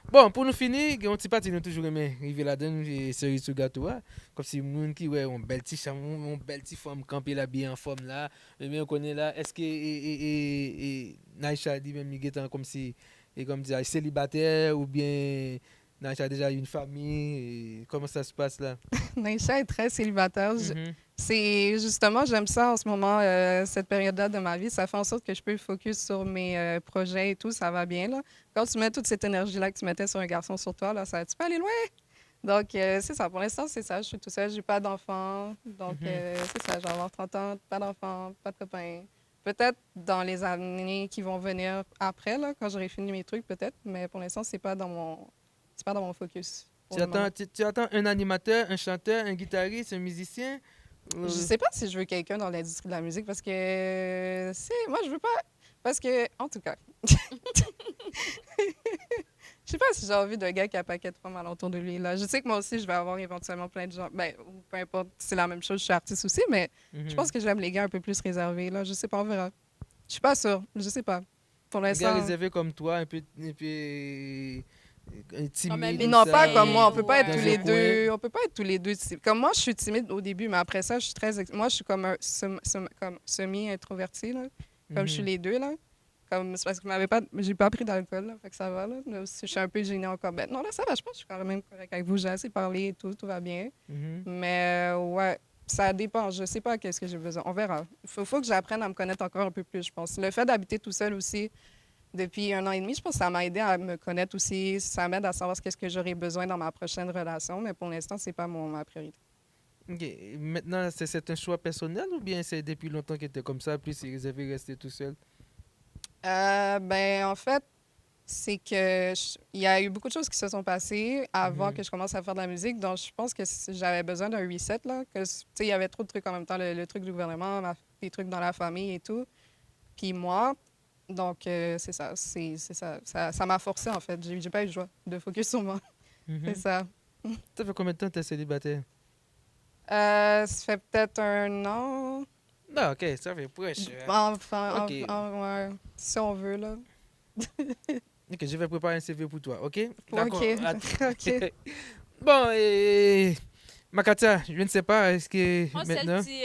Bon, pour nous finir, on petit parti nous toujours aimé arriver là-dedans et cerise sur gâteau là. Comme si moun qui ouais on bel petit chamon, on bel petit femme camper là bien en forme là. Mais on connaît là, est-ce que Naïcha dit même il est comme si et comme dire célibataire ou bien Naïcha a déjà une famille et comment ça se passe là? Naïcha est très célibataire. Mhm. C'est justement, j'aime ça en ce moment, cette période-là de ma vie. Ça fait en sorte que je peux focus sur mes projets et tout, ça va bien, là. Quand tu mets toute cette énergie-là que tu mettais sur un garçon sur toi, là, tu peux aller loin. Donc, c'est ça. Pour l'instant, c'est ça. Je suis tout seul, j'ai pas d'enfant. Donc, Mhm. c'est ça. Je vais avoir 30 ans, pas d'enfant, pas de copain. Peut-être dans les années qui vont venir après, là, quand j'aurai fini mes trucs, peut-être. Mais pour l'instant, c'est pas dans mon focus. Pour le moment. Tu attends un animateur, un chanteur, un guitariste, un musicien? Je sais pas si je veux quelqu'un dans l'industrie de la musique parce que moi je veux pas parce que en tout cas je sais pas si j'ai envie d'un gars qui a un paquet de femmes alentour de lui là. Je sais que moi aussi je vais avoir éventuellement plein de gens ou peu importe, c'est la même chose, je suis artiste aussi mais je pense que j'aime les gars un peu plus réservés là, je sais pas, on verra. Je suis pas sûre, je sais pas. Pour Un gars l'instant. réservé comme toi, un peu Quand même timide. Mais ou non, ça, pas comme moi. On peut pas être Ouais. tous dans les un deux. On peut pas être tous les deux. Comme moi, je suis timide au début, mais après ça, je suis moi, je suis comme comme semi-introvertie, là. Comme je suis Mhm. les deux, là. Comme, c'est parce que j'ai pas pris d'alcool, là. Fait que ça va, là. Mais aussi, je suis un peu gênée encore. Ben, non, là, ça va. Je pense que je suis quand même correcte avec vous. J'ai assez parlé et tout. Tout va bien. Mhm. Mais, ouais. Ça dépend. Je sais pas qu'est-ce que j'ai besoin. On verra. Faut que j'apprenne à me connaître encore un peu plus, je pense. Le fait d'habiter tout seul aussi, depuis 1 an et demi, je pense que ça m'a aidé à me connaître aussi. Ça m'aide à savoir ce que j'aurai besoin dans ma prochaine relation, mais pour l'instant, c'est pas ma priorité. Ok. Maintenant, c'est un choix personnel ou bien c'est depuis longtemps que tu es comme ça, puis c'est réservé rester tout seul? Ben, en fait, c'est que il y a eu beaucoup de choses qui se sont passées avant Mhm. que je commence à faire de la musique, donc je pense que j'avais besoin d'un reset, là, que, tu sais, il y avait trop de trucs en même temps, le truc du gouvernement, les trucs dans la famille et tout, puis moi, donc c'est ça, ça m'a forcé, en fait, j'ai pas eu le choix de focus sur moi, Mhm. c'est ça. Ça fait combien de temps que tu es célibataire? Ça fait peut-être 1 an. Non, ok, ça fait proche. Enfin, Ok. ouais, si on veut, là. Ok, je vais préparer un CV pour toi, ok? D'accord. OK. Att- OK. Bon, Makata, je ne sais pas, est-ce que Moi, maintenant... celle-ci,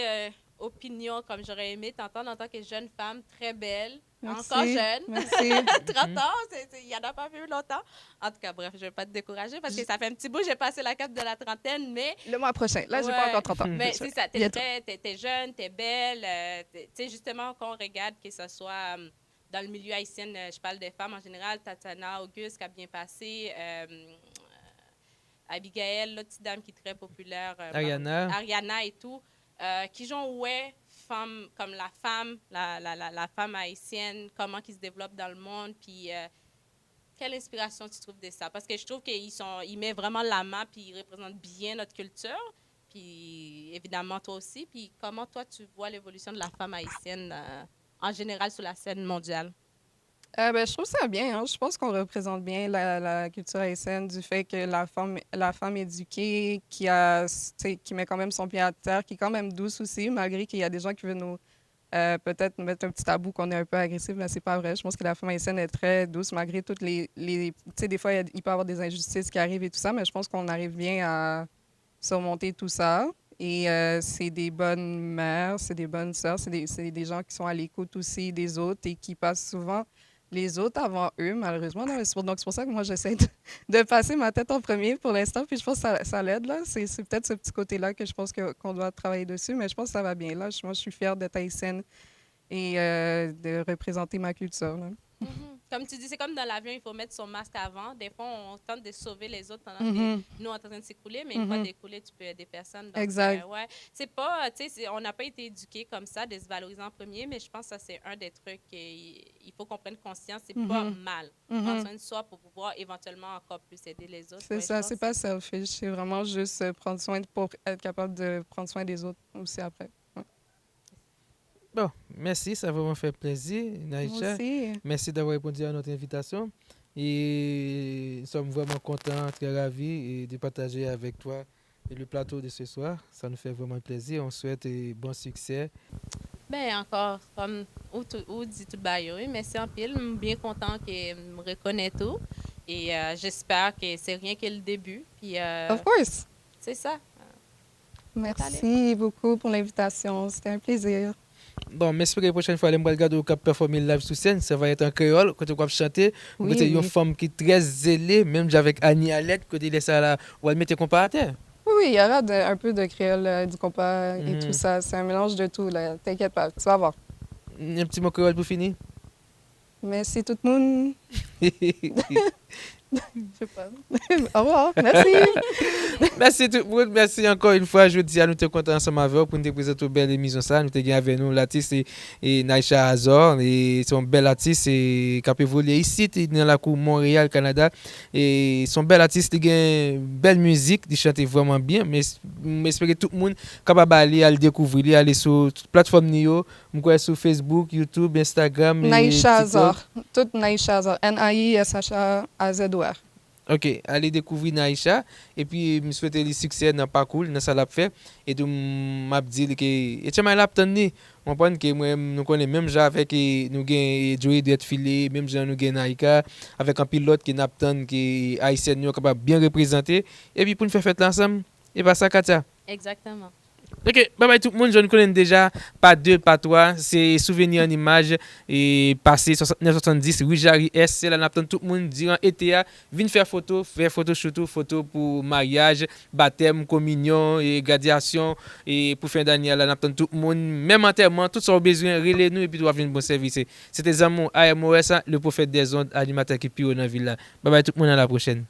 opinion, comme j'aurais aimé t'entendre en tant que jeune femme, très belle, Merci. encore jeune. Merci. 30 ans, il n'y en a pas vu longtemps. En tout cas, bref, je ne vais pas te décourager parce que ça fait un petit bout, j'ai passé la cape de la trentaine, mais Le mois prochain. Là, j'ai Ouais. pas encore 30 ans. mais c'est ça, Bientôt. t'es jeune, t'es belle. Tu sais, justement, quand on regarde, que ce soit dans le milieu haïtien, je parle des femmes en général, Tatiana, Auguste, qui a bien passé, Abigail, l'autre petite dame qui est très populaire, Ariana et tout, qui jouent, ouais, femme, comme la femme haïtienne, comment qui se développe dans le monde, puis quelle inspiration tu trouves de ça? Parce que je trouve qu'ils mettent vraiment la main, puis ils représentent bien notre culture, puis évidemment toi aussi, puis comment toi tu vois l'évolution de la femme haïtienne en général sur la scène mondiale? Ben, je trouve ça bien, hein. Je pense qu'on représente bien la culture haïtienne du fait que la femme éduquée tu sais, qui met quand même son pied à terre, qui est quand même douce aussi, malgré qu'il y a des gens qui veulent peut-être nous mettre un petit tabou qu'on est un peu agressif, mais c'est pas vrai. Je pense que la femme haïtienne est très douce, malgré toutes tu sais, des fois, il peut y avoir des injustices qui arrivent et tout ça, mais je pense qu'on arrive bien à surmonter tout ça. Et c'est des bonnes mères, c'est des bonnes sœurs, c'est des gens qui sont à l'écoute aussi des autres et qui passent souvent les autres avant eux, malheureusement. Donc, c'est pour ça que moi, j'essaie de passer ma tête en premier pour l'instant. Puis je pense que ça l'aide, là. C'est peut-être ce petit côté-là que je pense qu'on doit travailler dessus, mais je pense que ça va bien. Là, moi, je suis fière d'être haïtienne et de représenter ma culture. Là. Comme tu dis, c'est comme dans l'avion, il faut mettre son masque avant. Des fois, on tente de sauver les autres pendant que Mhm. nous, on est en train de s'écouler, mais une fois Mhm. découlé, tu peux aider personne. Donc, Exact. ouais, c'est pas, tu sais, on n'a pas été éduqués comme ça, de se valoriser en premier, mais je pense que ça, c'est un des trucs qu'il faut qu'on prenne conscience. C'est pas Mhm. mal. Mhm. Prendre soin de soi pour pouvoir éventuellement encore plus aider les autres. C'est Ouais, je ça, pense c'est que pas selfish, c'est vraiment juste prendre soin pour être capable de prendre soin des autres aussi après. Ouais. Bon, merci, ça a vraiment fait plaisir, Moi Naïcha. aussi. Merci d'avoir répondu à notre invitation. Et nous sommes vraiment contents, très ravis de partager avec toi le plateau de ce soir. Ça nous fait vraiment plaisir. On souhaite bon succès. Ben encore, comme ou dit tout bail, oui, merci en pile. Je suis bien content que me reconnaît tout. Et j'espère que c'est rien que le début. Puis Of course. c'est ça. Merci beaucoup pour l'invitation. C'était un plaisir. Bon, j'espère que la prochaine fois, je vais regarder au cap performer live sur scène. Ça va être en créole, quand tu vas chanter. Oui, C'est une oui. femme qui est très zélée, même avec Annie Alette, que tu laisses à la. On va le mettre comparateur. Oui, il y aura un peu de créole, du compas et Mhm. tout ça. C'est un mélange de tout, là. T'inquiète pas, tu vas voir. Un petit mot créole pour finir. Merci tout le monde. Je sais pas. Au revoir. Merci. Merci tout le monde. Merci encore une fois. Je dis à nous te content ensemble avec vous pour nous te présenter une belle émission. Ça. Nous te gagné avec nous l'artiste et Naïcha Azor. Et c'est un bel artiste qui a évolué ici dans la cour Montréal, Canada. Et son bel artiste qui a une belle musique. Il chante vraiment bien. Mais j'espère que tout le monde est capable d'aller à le découvrir, aller sur toute plateforme Nio. Sur Facebook, YouTube, Instagram. Naïcha TikTok. Azor. Tout Naïcha Azor. Naishaazor. Ok, allez découvrir Naïcha et puis me souhaiter le succès dans le parcours, dans ça l'a fait et tout m'a dit que et tu m'as l'aptenu on pense que moi nous connaît même déjà avec nous gain Joey d'être filé même gens nous gain Naïka avec un pilote qui n'aptend qui haïtien nous capable bien représenter et puis pour nous faire fête ensemble et pas ça Katia. Exactement. Ok, bye bye tout le monde, je ne connais déjà pas deux, pas trois, c'est souvenir en image et passé 6970, oui Jarry S, c'est là n'attend tout le monde durant été, viens faire photo shoot, photo pour mariage, baptême, communion et graduation et pour fin d'année là n'attend tout le monde, même enterrement, tout ça au besoin, relais nous et puis tu vas venir bon service. C'était Zamon AMOS, le prophète des ondes, animateur qui pire dans la ville là. Bye bye tout le monde, à la prochaine.